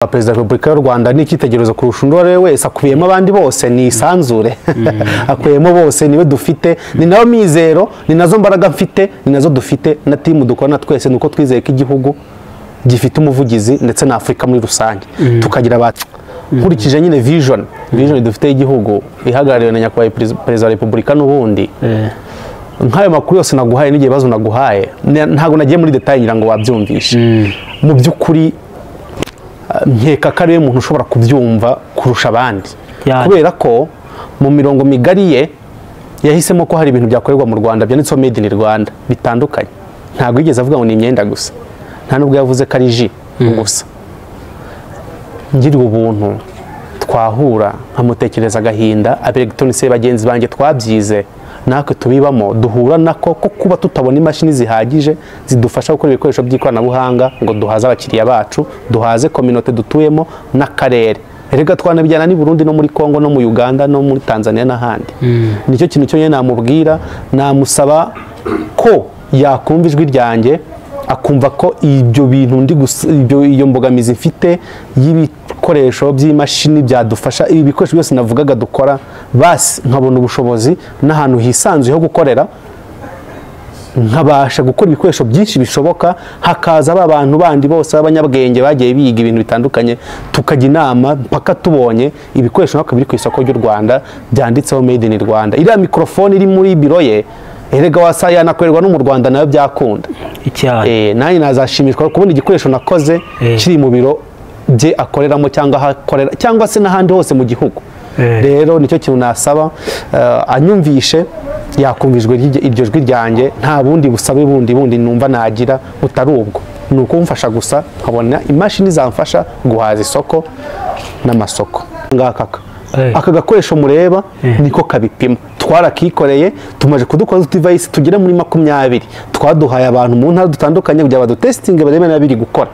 Perezida wa Repubulika y'u Rwanda ni icyitegererezo kurusha undi uwo wese, akubiyemo abandi bose ni isanzure akubiyemo bose niwe dufite, ni nayo mizero, ni nazo mbaraga mfite, ni nazo dufite na timu dukorana twese, nuko twizeye ko igihugu gifite umuvugizi ndetse na Afurika muri rusange tukagira abantu nkurikije nyine vision dufite y'igihugu ihagarariwe na nyakubahwa Perezida wa Repubulika n'ubundi nk'ayo makuru yose naguhaye n'igihe bazo naguhaye ntago nagiye muri detail ngira ngo wabyumvishe mu by'ukuri nkeka ko ariwe muntu ushobora kubyumva kurusha abandi kubera ko mu mirongo migari ye yahisemo ko hari ibintu byakorerwa mu Rwanda byanditseho made in Rwanda bitandukanye, ntabwo yigeze avuga ngo ni imyenda gusa, nta nubwo yavuze ko ari ji gusa. Ngiriwe ubuntu twahura nkamutekereza agahinda abelectronise bagenzi banjye twabyize natwe tubibamo duhura nako ko kuba tutabona imashini zihagije zidufasha gukora ibikoresho by'ikoranabuhanga ngo duhaze abakiriya bacu, duhaze community dutuyemo n'akarere. Erega twanabijyana ni Burundi no muri Kongo no mu Uganda no muri Tanzania n'ahandi. Nicyo kintu cyo nyene namubwira, namusaba ko yakumva ijwi ryanjye akumva ko ibyo bintu ndi iyo mbogamizi mfite y'ibikoresho by'imashini byadufasha, ibi bikoresho byose navugaga dukora basi nkabona ubushobozi n'ahantu hisanzuye ho gukorera, nkabasha gukora ibikoresho byinshi bishoboka, hakaza abantu bandi bose b'abanyabwenge bagiye biga ibintu bitandukanye, tukajya inama mpaka tubonye ibikoresho nako biri ku isoko ry'u Rwanda byanditseho made in Rwanda. Iriya mikrofone iri muri biro ye erega wasaya nakorerwa no mu Rwanda nayo byakunda nanjye nazashimishwa kubona igikoresho nakoze kiri mu biro bye akoreramo cyangwa hakorera cyangwa se n'ahandi hose mu gihugu. Rero nicyo kintu nasaba anyumvishe, yakumvijwe iryo jwi ryanjye, nta bundi busabe bundi numva nagira butari ubwo, ni ukumfasha gusa nkabona imashini zamfasha guhaza isoko n'amasoko. Aka gakoresho mureba niko kabipima, twarakikoreye tumaje kudukora device tugere muri 20 twaduhaye abantu mu ntara dutandukanye kugira badutestinge barebe nabiri gukora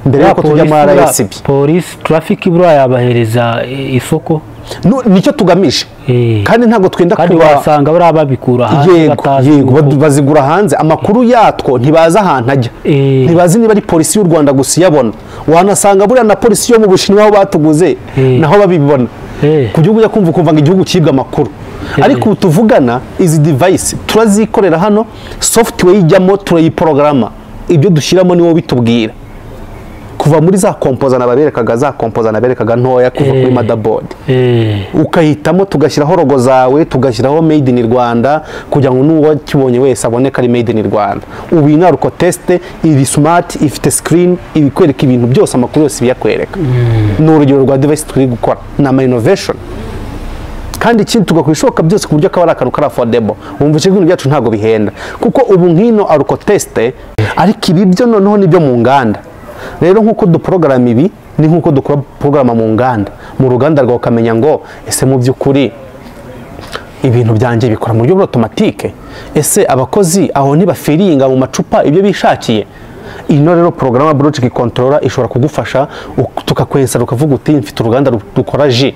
mbere yuko tujya muri RSB. Police traffic ibura yabahereza isoko nicyo tugamije kandi ntabwo twenda kuba wasanga bari ababikura hanze bazigura hanze, amakuru yatwo ntibaza ahantu ajya, ntibazi niba ari polisi y'u Rwanda gusa yabona, wanasanga buriya na polisi yo mu Bushinwa aho batuguze naho babibona ku gihugu ya kumva ngo igihugu kibwa amakuru. Ariko tuvugana izi device turazikorera hano, software ijyamo turayiprograma, ibyo dushyiramo niwo bitubwira kuva muri za composa naberekaga ntoya kuva kuri motherboard ukahitamo, tugashyiraho logo zawe, tugashyiraho made in Rwanda kugira ngo n'uwo kibonye wese abone ko ari made in Rwanda. Ubu ina ruko teste iri smart, ifite screen ibikwereka ibintu byose, amakuru yose biyakwereka. Ni urugero rwa device turi gukora na innovation, kandi ikindi tugakwishoka byose ku buryo akaba ari akantu kari affordable. Wumvise ibintu byacu ntago bihenda kuko ubu nkino aruko teste, ariko ibi byo noneho nibyo mu nganda. Rero nkuko duprograma ibi ni nkuko dukora programa mu nganda, mu ruganda rwa ukamenya ngo ese mu by'ukuri ibintu byanjye bikora mu buryo automatique, ese abakozi aho ntibafiringa mu macupa ibyo bishakiye. Ino rero programa Logic Controller ishobora kugufasha, tukakwensa ukavuga uti mfite uruganda dukora ji,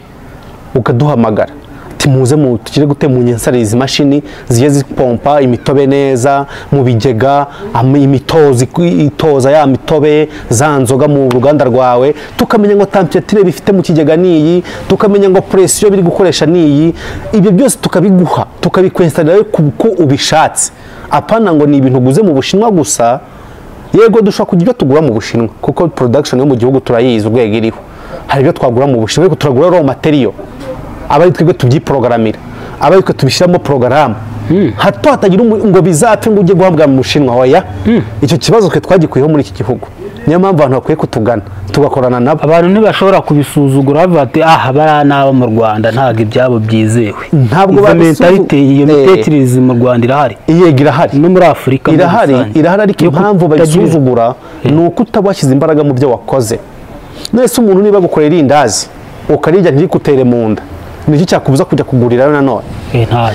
ukaduhamagara timuze mu tukire gute mu nyensare izi mashini ziye zipompa imitobe neza mu bigega, imitozi itoza ya mitobe zanzoga mu ruganda rwawe, tukamenya ngo temperature bifite mu kigega niyi, tukamenya ngo pressure biri gukoresha niyi. Ibyo byose tukabiguha, tukabikwensanira kuko ubishatse, apana ngo ni ibintu uguze mu Bushinwa gusa. Yego dushaka kugira tugura mu Bushinwa kuko production yo mu gihugu turayizi urwego iriho, hari ibyo twagura mu Bushinwa ariko turagura raw material, abaye twebwe tubyiprogramira, abaye twe tubishyiramo program hato hatagira ngo bizapfe ngo ujye guhabwa mu Bushinwa hoya. Icyo kibazo twe twagikuyeho muri iki gihugu, niyo mpamvu abantu bakwiye kutugana tugakorana nabo. Abantu ntibashobora kubisuzugura bati bara nabo mu Rwanda ntago ibyabo byizewe, ntabwo iyo mitekerereze mu Rwanda irahari, irahari no muri Afurika irahari, ariko impamvu babisuzugura ni uko utabashyize imbaraga mu byo wakoze. Nese umuntu niba gukorera indazi ukarijya ntirikutere mu nda, niki cyakubuza kujya kugurira nanone?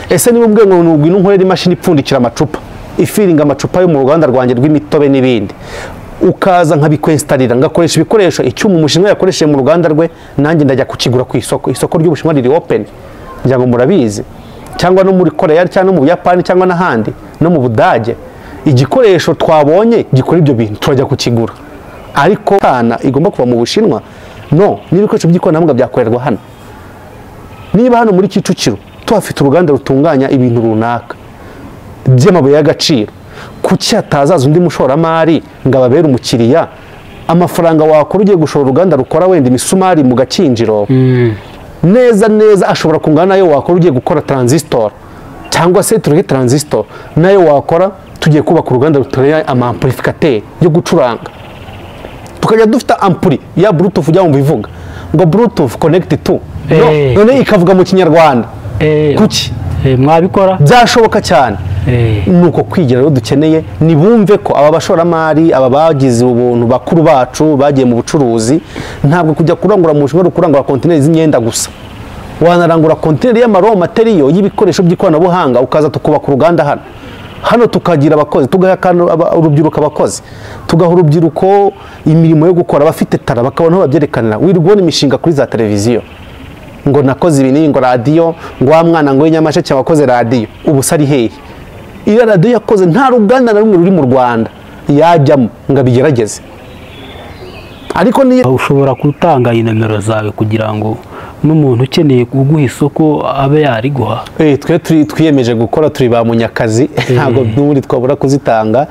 Ese niba ubwe ngo n'ugwino nkorera imashini ipfundikira amacupa, ifiringa amacupa yo mu ruganda rwanjye rw'imitobe n'ibindi, ukaza nkabikwensitarira ngakoresha ibikoresho icyuma umushinwa yakoresheje mu ruganda rwe, nanjye ndajya kukigura ku isoko ry'Ubushinwa riri open, ngira ngo murabizi, cyangwa no muri Korea cyangwa no mu Buyapani cyangwa n'ahandi no mu Budage. Igikoresho twabonye gikora ibyo bintu turajya kukigura, ariko kana igomba kuva mu Bushinwa no n'ibikoresho by'ikoranabuhanga byakorerwa hano. Niba hano muri Kicukiro tuhafite uruganda rutunganya ibintu runaka by'amabuye y'agaciro, kuki hatazaza undi mushoramari ngo ababere umukiriya, amafaranga wakora ugiye gushora uruganda rukora wenda imisumari mu Gakinjiro neza neza ashobora kungana nayo wakora ugiye gukora transistor, cyangwa se tureke transistor nayo wakora tugiye kubaka uruganda rutorera amamplificateur yo gucuranga, tukajya dufite ampuri ya bluetooth ujya mu bivuga ngo bluetooth connect to none ikavuga mu Kinyarwanda. Kuki mwabikora byashoboka cyane. Nuko kwigira rero dukeneye nibumve ko aba bashoramari, aba bagize ubuntu bakuru bacu bagiye mu bucuruzi, ntabwo kujya kurangura mu Bushinwa kurangura container z'imyenda gusa, wanarangura container y'amaro material y'ibikoresho by'ikoranabuhanga ukaza tukubaka uruganda hano tukagira abakozi, tugaha urubyiruko abakozi, tugaha urubyiruko imirimo yo gukora, abafite tara bakabona aho babyerekanira. Wirubona imishinga kuri za televiziyo ngo nakoze ibinini, ngo radio, ngo wa mwana ngo Nyamasheke wakoze radio, ubu sari hehe? Iyo radio yakoze nta ruganda na rumwe ruri mu Rwanda yajyamo ngo abigerageze. Ariko ni ushobora gutanga inomero zawe kugira ngo n'umuntu ukeneye kuguha isoko abe yariguha. Twe twiyemeje gukora, turi ba Munyakazi, ntabwo n'ubundi twabura kuzitanga.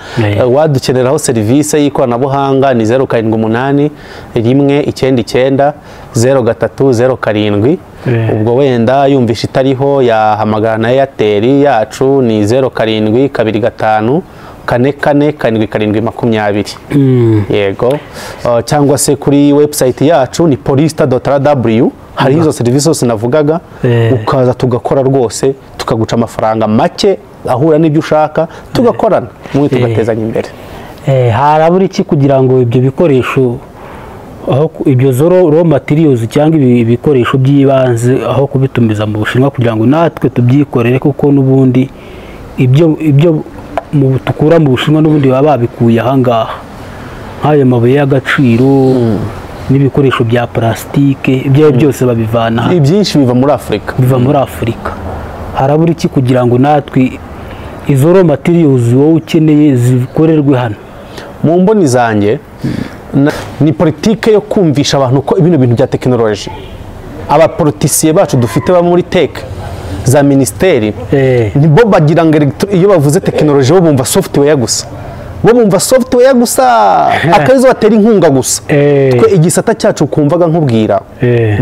Wadukeneraho serivisi y'ikoranabuhanga ni 078 199 0307. Ubwo wenda yumvisha itariho yahamagara na Airtel yacu ni 0725 44 yego, cyangwa se kuri website yacu ni polista.rw, hari izo serivisi zose navugaga, ukaza tugakora rwose, tukaguca amafaranga make ahura n'ibyo ushaka, tugakorana muri tugatezanya imbere. Harabura iki kugira ngo ibyo bikoresho aho ibyo raw materials cyangwa ibikoresho by'ibanze aho kubitumiza mu Bushinwa kugira ngo natwe tubyikorere, kuko n'ubundi ibyo tukura mu Bushinwa n'ubundi baba babikuye ahangaha, nk'ayo mabuye y'agaciro n'ibikoresho bya plastike, ibyo byose babivana ibyinshi biva muri Afurika. Harabura iki kugira ngo natwe izo raw materials wowe ukeneye zikorerwe hano? Mu mboni zanjye ni politike yo kumvisha abantu ko ibintu bya tekinoloji, abapolitisiye bacu dufite ba muri tech za ministeri nibo bagira ngo iyo bavuze tekinoloji bo bumva software gusa, akarizo batera inkunga gusa. Twe igisata cyacu kumvaga nkubwira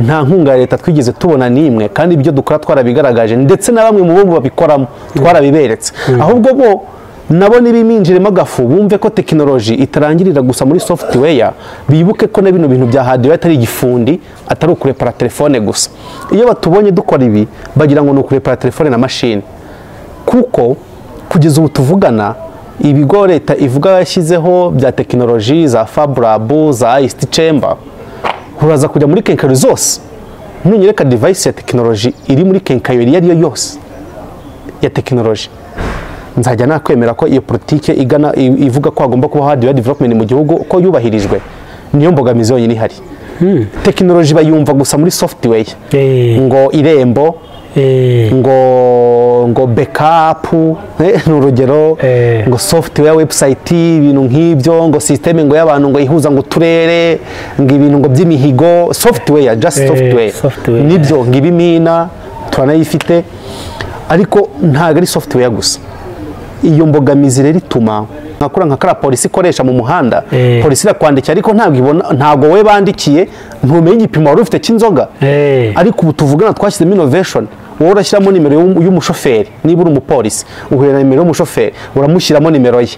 nta nkunga ya leta twigeze tubona nimwe, kandi ibyo dukora twarabigaragaje, ndetse na bamwe mu bo babikoramo twarabiberetse. Ahubwo bo nabo nibiminjiremo agafu, bumve ko tekinoloji itarangirira gusa muri software, bibuke ko na bino bintu bya hardware atari igifundi, atari ukurepara telefone gusa. Iyo batubonye dukora ibi bagira ngo ni ukurepara telefone na machine, kuko kugeza ubu tuvugana ibigo leta ivuga yashyizeho bya tekinoloji za Fab Lab, za ICT Chamber, uraza kujya muri kenkayori zose nunyereka device ya tekinoloji iri muri kenkayori iyo ariyo yose ya tekinoloji, nzajya nakwemera ko iyo politike ivuga ko hagomba kuba hardware development mu gihugu ko yubahirijwe. Niyo mbogamizi yonyine ihari. Tekinoloji bayumva gusa muri software, ngo irembo, ngo backup, n'urugero, ngo software website, ibintu nk'ibyo, ngo system ngo y'abantu ngo ihuza ngo turere, ngo ibintu ngo by'imihigo, software, just software. Nibyo ngibimina turanayifite, ariko ntago ari software gusa. Iyo mbogamizi rero ituma nkakora nka polisi ikoresha mu muhanda, polisi irakwandikira ariko ntabwo we bandikiye, ntumenye igipimo wari ufite cy'inzoga. Ariko ubu tuvugana twashyizemo innovation, wowe urashyiramo nimero y'umushoferi, niba uri umupolisi uhera na nimero y'umushoferi, uramushyiramo nimero ye,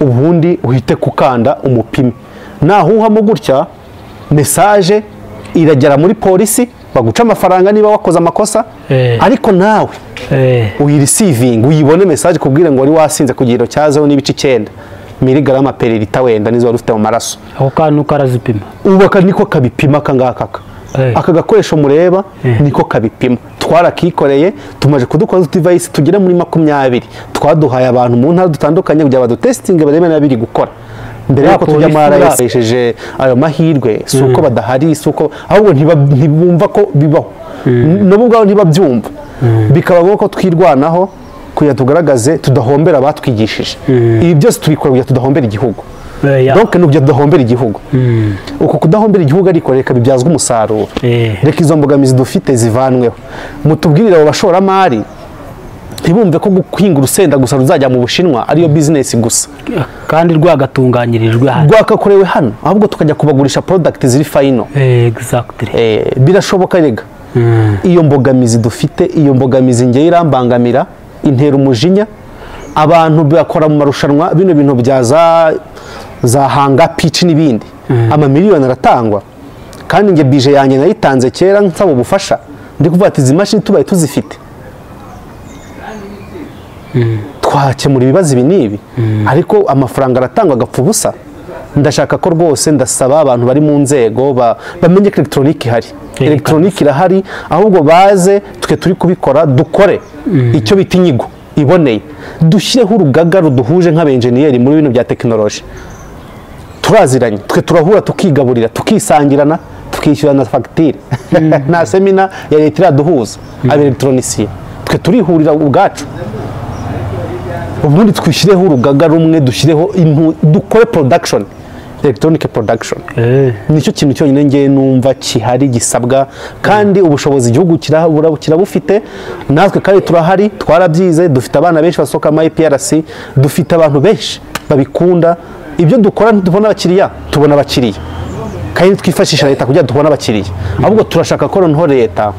ubundi uhite kukanda umupime, nahuhamo gutya message iragera muri polisi, baguca amafaranga niba wakoze amakosa, ariko nawe uyireceiving uyibone message kubwira ngo wari wasinze ku gihero cyazeho n'ibice 9 miligrama per liter wenda nizo wari ufite mu maraso. Aho kantu karazipima, ubaka niko kabipima kangaka aka gakoresho mureba niko kabipima. Twarakikoreye tumaje kudukora device tugere muri 20, twaduhaye abantu mu ntara dutandukanye kugira badutesting barebe nabiri gukora. Mbere yuko tujya marayesheje ayo mahirwe, suko badahari, suko ahubwo ntibumva ko bibaho, nabo ubwaho ntibabyumva, bikaba ngo ko twirwanaho kuya tugaragaze tudahombera abatwigishije. Ibi byose tubikora kuya tudahombera igihugu. donc nubyo duhombera igihugu uko kudahombera igihugu ariko reka bibyazwa umusaruro reka izo mbogamizi dufite zivanweho mutubwirire abo bashoramari ntibumve ko guhinga urusenda gusa ruzajya mu Bushinwa ariyo business gusa kandi rwagatunganyirijwe hano rwakakorewe hano ahubwo tukajya kubagurisha product ziri final exactly birashoboka rega iyo mbogamizi dufite iyo mbogamizi ngiye irambangamira intera umujinya abantu bakora mu marushanwa bino bintu bya za hanga pitch n'ibindi amamiliyoni aratangwa kandi nge bije yanjye nayitanze kera nsaba ubufasha ndi kuvuga ati izi mashini tubaye tuzifite twakemura ibibazo ibi n'ibi ariko amafaranga aratangwa agapfa ubusa ndashaka ko rwose ndasaba abantu bari mu nzego bamenye ko elegitoronike ihari elegitoronike irahari ahubwo baze twe turi kubikora dukore icyo bita inyigo iboneye dushyireho urugaga ruduhuje nk'abenjeniyeri muri bino bya tekinoloji turaziranye twe turahura tukigaburira tukisangirana tukishyurana fagitire nta semina ya leta iraduhuza abelegitoronisiye twe turihurira ubwacu ubundi twishyireho urugaga rumwe dushyireho dukore production electronic production nicyo kintu cyonyine ngiye numva kihari gisabwa kandi ubushobozi igihugu kirabufite natwe kandi turahari twarabyize dufite abana benshi basohoka mu IPRC dufite abantu benshi babikunda ibyo dukora ntitubona abakiriya tubona abakiriya kandi twifashisha leta kugira tubone abakiriya ahubwo turashaka ko noneho leta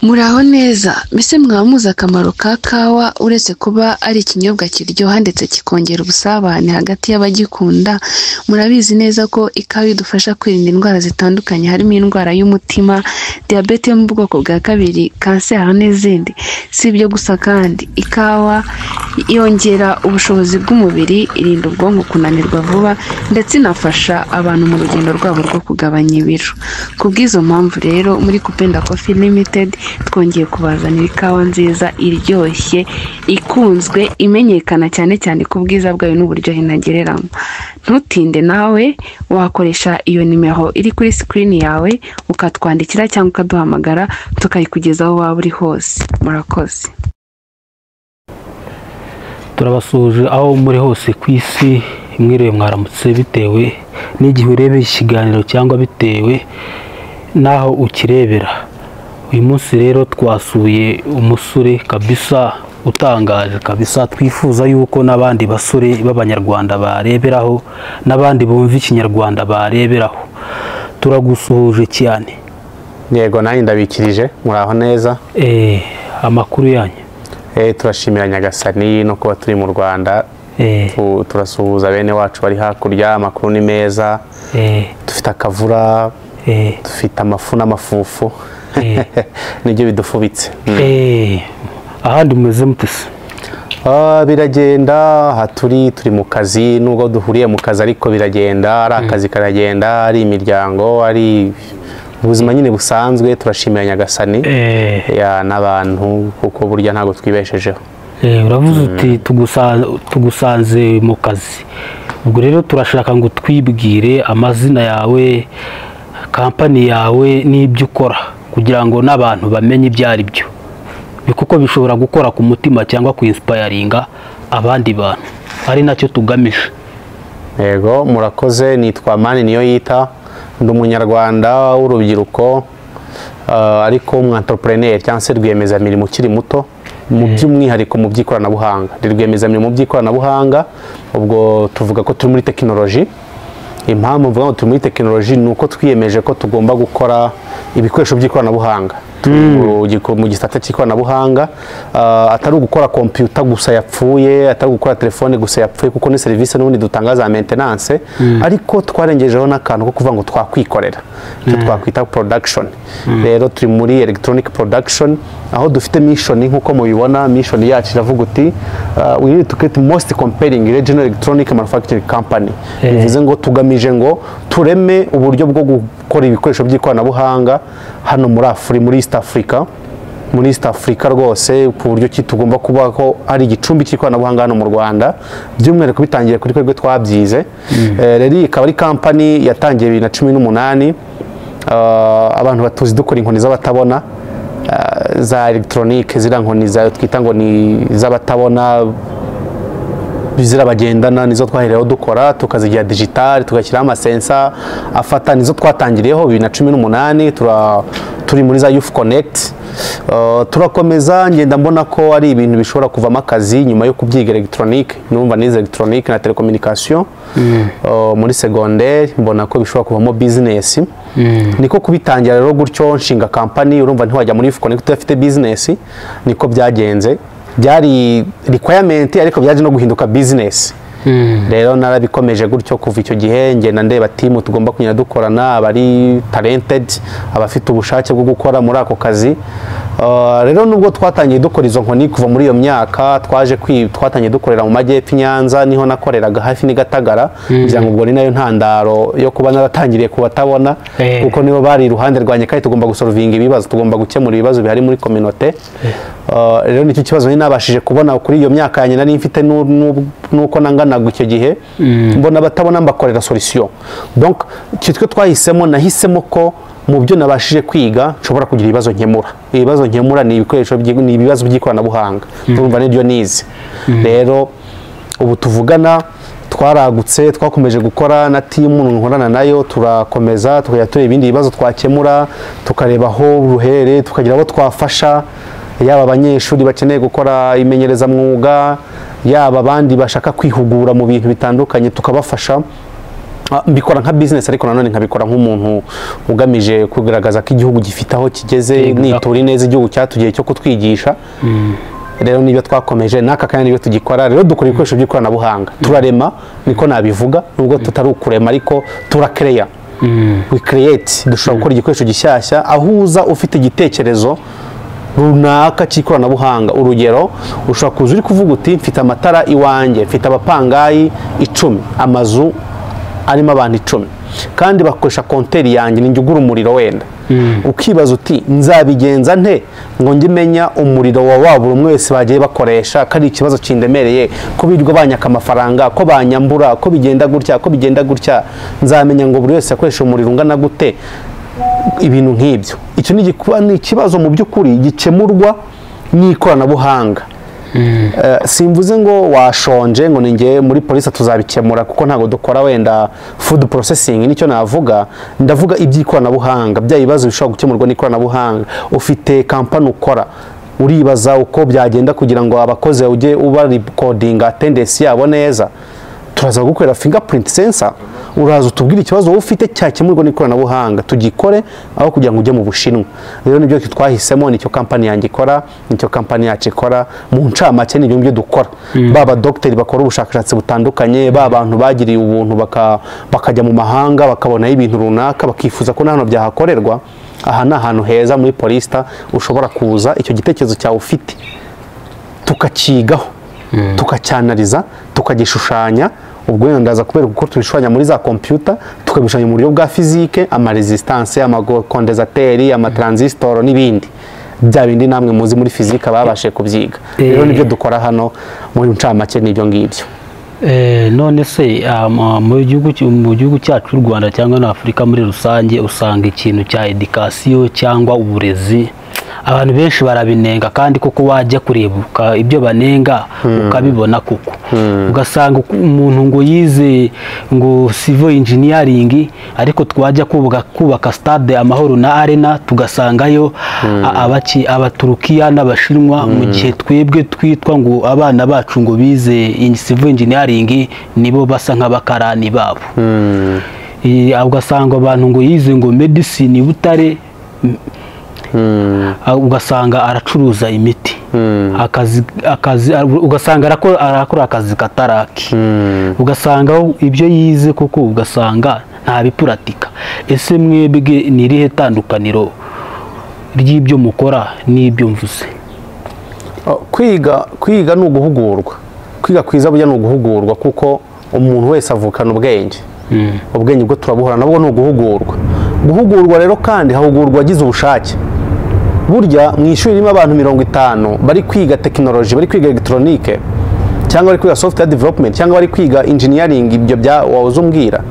muraho neza mbese mwaba muzi akamaro ka kawa uretse kuba ari ikinyobwa kiryoha ndetse kikongera ubusabane hagati y'abagikunda murabizi neza ko ikawa idufasha kwirinda indwara zitandukanye harimo indwara y'umutima diyabete yo mu bwoko bwa kabiri kanseri n'izindi si ibyo gusa kandi ikawa yongera ubushobozi bw'umubiri irinda ubwonko kunanirwa vuba ndetse inafasha abantu mu rugendo rwabo rwo kugabanya ibiro kubw'izo mpamvu rero muri Kupenda Coffee Limited twongeye kubazanira ikawa nziza iryoshye ikunzwe imenyekana cyane cyane ku bwiza bwayo n'uburyohe ntagereranywa ntutinde nawe wakoresha iyo nimero iri kuri screen yawe ukatwandikira cyangwa ukaduhamagara tukayikugezaho waba uri hose murakoze turabasuje aho muri hose ku isi mwiriwe mwaramutse bitewe n'igihe urebeye ikiganiro cyangwa bitewe naho ukirebera uyu munsi rero twasuye umusore kabisa utangaje kabisa twifuza yuko n'abandi basore b'abanyarwanda bareberaho n'abandi bumva ikinyarwanda bareberaho turagusuhuje cyane yego nanjye ndabikirije muraho neza amakuru yanyu turashimira Nyagasani no kuba turi mu Rwanda turasuhuza bene wacu bari hakurya amakuru ni meza dufite akavura dufite amafu n'amafufu nibyo bidufubitse ahandi mumeze mutese biragenda aha turi mu kazi nubwo duhuriye mu kazi ariko biragenda ari akazi karagenda ari imiryango ari ubuzima nyine busanzwe turashimira Nyagasani n'abantu kuko burya ntabwo twibeshejeho uravuze uti tugusanze mu kazi ubwo rero turashaka ngo twibwire amazina yawe kampani yawe n'ibyo ukora kugira ngo n'abantu bamenye ibyo ari byo kuko bishobora gukora ku mutima cyangwa ku inspiringa abandi bantu ari nacyo tugamije yego murakoze nitwa Mani Niyoyita ndi umunyarwanda w'urubyiruko ariko umwantrepreneur cyangwa se rwiyemezamirimo ukiri muto mu by'umwihariko mu by'ikoranabuhanga rwiyemezamirimo mu by'ikoranabuhanga ubwo tuvuga ko turi muri tekinoloji impamvu mvuga ngo turi muri tekinoloji ni uko twiyemeje ko tugomba gukora ibikoresho by'ikoranabuhanga mu gisata cy'ikoranabuhanga atari ugukora kompiyuta gusa yapfuye atari ugukora telefone gusa yapfuye kuko ni serivisi n'ubundi dutanga za maintenance ariko twarengejeho n'akantu ko kuvuga ngo twakwikorera icyo twakwita production rero turi muri electronic production aho dufite mission nk'uko mubibona mission yacu iravuga uti we need to create most compelling regional electronic manufacturing company bivuze ngo tugamije ngo tureme uburyo bwo gukora ibikoresho by'ikoranabuhanga hano muri East Africa rwose ku buryo ki tugomba kubaho ari igicumbi cy'ikoranabuhanga hano mu Rwanda by'umwihariko bitangiye kuri twebwe twabyize rero ikaba ari company yatangiye 2018 abantu batuzi dukora inkoni z'abatabona za electronique zira nkoni za twita ngo ni z'abatabona zirabagendana nizo twahereyeho dukora tukazigira digital tugashyiraho amasensa afata nizo twatangiriyeho 2018 turi muri za Youth Connect. Turakomeza ngenda mbona ko ari ibintu bishobora kuvamo akazi nyuma yo kubyiga electronique, numva nize electronique na telecommunication muri secondaire, mbona ko bishobora kuvamo business. Niko kubitangira rero gutyo nshinga company, urumva ntiwajya muri Youth Connect udafite business, niko byagenze. Byari requirement ariko byaje no guhinduka business. Rero narabikomeje gutyo kuva icyo gihe ngenda ndeba team tugomba kunyana dukorana, abari talented, abafite ubushake bwo gukora muri ako kazi. Rero nubwo twatangiye dukora izo nkoni kuva muri iyo myaka twatangiye dukorera mu majyepfo Nyanza, niho nakoreraga hafi ni Gatagara, kugira ngo ubwo ni nayo ntandaro yo kuba naratangiriye kubatabona kuko nibo bari iruhande rwanye kandi tugomba gusolvinga ibibazo, tugomba gukemura ibibazo bihari muri community. Rero nicyo kibazo ni nabashije kubona kuri iyo myaka yanjye nari mfite nuko nanganaga icyo gihe, mbona batabona mbakorera solution. Donc kitwe twahisemo, nahisemo ko mu byo nabashije kwiga nshobora kugira ibibazo nkemura. Ibibazo nkemura ni ibikoresho ni ibibazo by'ikoranabuhanga, urumva n'ibyo nize. Rero ubu tuvugana twaragutse, twakomeje gukora na team nkorana nayo, turakomeza tukajya tureba ibindi bibazo twakemura, tukareba aho uruhere, tukagira abo twafasha, yaba abanyeshuri bakeneye gukora imenyereza mwuga, yaba abandi bashaka kwihugura mu bintu bitandukanye tukabafasha. Mbikora nka business ariko nanone nkabikora nk'umuntu ugamije kugaragaza ko igihugu gifite aho kigeze, nitura neza igihugu cyatugiye cyo kutwigisha. Rero nibyo twakomeje naka kandi nibyo tugikora. Rero dukora ibikoresho by'ikoranabuhanga, turarema, niko nabivuga, nubwo tutari ukurema ariko turakreya. We create, dushobora gukora igikoresho gishyashya ahuza ufite igitekerezo runaka cy'ikoranabuhanga. Urugero, ushobora kuza uri kuvuga uti mfite amatara iwanjye, mfite abapangayi 10, amazu arimo abantu 10, kandi bakoresha konteri yanjye ninjye umuriro wenda. Ukibaza uti nzabigenza nte ngo njye menya umuriro wa wabura umwe wese bagiye bakoresha, kandi ikibazo kindemereye ko birirwa banyaka amafaranga, ko banyambura, ko bigenda gutya, nzamenya ngo buri wese akoresha umuriro ungana gute. Ibintu nk'ibyo, icyo ni ikibazo mu by'ukuri gikemurwa n'ikoranabuhanga. Simvuze ngo washonje ngo ninjye muri polisi tuzabikemura kuko ntago dukora wenda food processing, nicyo navuga. Ndavuga iby'ikoranabuhanga, bya bibazo bishobora gukemurwa n'ikoranabuhanga. Ufite company ukora, uribaza uko byagenda kugira ngo abakozi ujye uba recording attendance yabo neza. Turaza gukorera fingerprint sensor, uraza utubwira ikibazo wowe ufite cyakemurwa n'ikoranabuhanga, tugikore aho kugira ngo ujye mu Bushinwa. Rero nibyo twahisemo, nicyo company yanjye ikora, nicyo company yacu ikora. Mu ncamake nibyo byo dukora. Baba doctor bakora ubushakashatsi butandukanye, ba bantu bagiriye ubuntu bakajya mu mahanga bakabona ibintu runaka bakifuza ko hano byahakorerwa. Aha ni ahantu heza muri Polista ushobora kuza icyo gitekerezo cyawe ufite tukakigaho, tukacyanaliza, tukagishushanya. Ubwo wenda ndaza kubera uko tubishushanya muri za computer, tukabishushanya mu buryo bwa physique, ama resistance, ama condensateur, ama transistor n'ibindi. Bya bindi namwe muzi muri physique babashe kubyiga. Rero nibyo dukora hano muri ncamake n'ibyo ngibyo. None se mu gihugu cyacu u Rwanda cyangwa na Afurika muri rusange usanga ikintu cya education cyangwa uburezi abantu benshi barabinenga, kandi kuko wajya kurebuka ibyo banenga ukabibona kuko ugasanga umuntu ngo yize ngo civil engineering, ariko twajya kubaka stade Amahoro na arena tugasangayo abaturukiya n'abashinwa, mu gihe twebwe twitwa ngo abana bacu ngo bize civil engineering nibo basa nk'abakarani babo. Ugasanga abantu ngo yize ngo medicine Butare, ugasanga aracuruza imiti, ugasanga arakora akazi kataraki, ugasanga ibyo yize kuko ugasanga nta bipuratika. Ese mwebwe ni irihe tandukaniro ry'ibyo mukora n'ibyo mvuze? Kwiga ni uguhugurwa. Kwiga kwiza burya ni uguhugurwa, kuko umuntu wese avukana ubwenge. Ubwenge bwo turabuhora nabwo ni uguhugurwa. Guhugurwa rero kandi hahugurwa agize ubushake. Burya mu ishuri ririmo abantu 50 bari kwiga technology, bari kwiga electronique, cyangwa bari kwiga software development, cyangwa bari kwiga engineering, ibyo bya wazumbwira.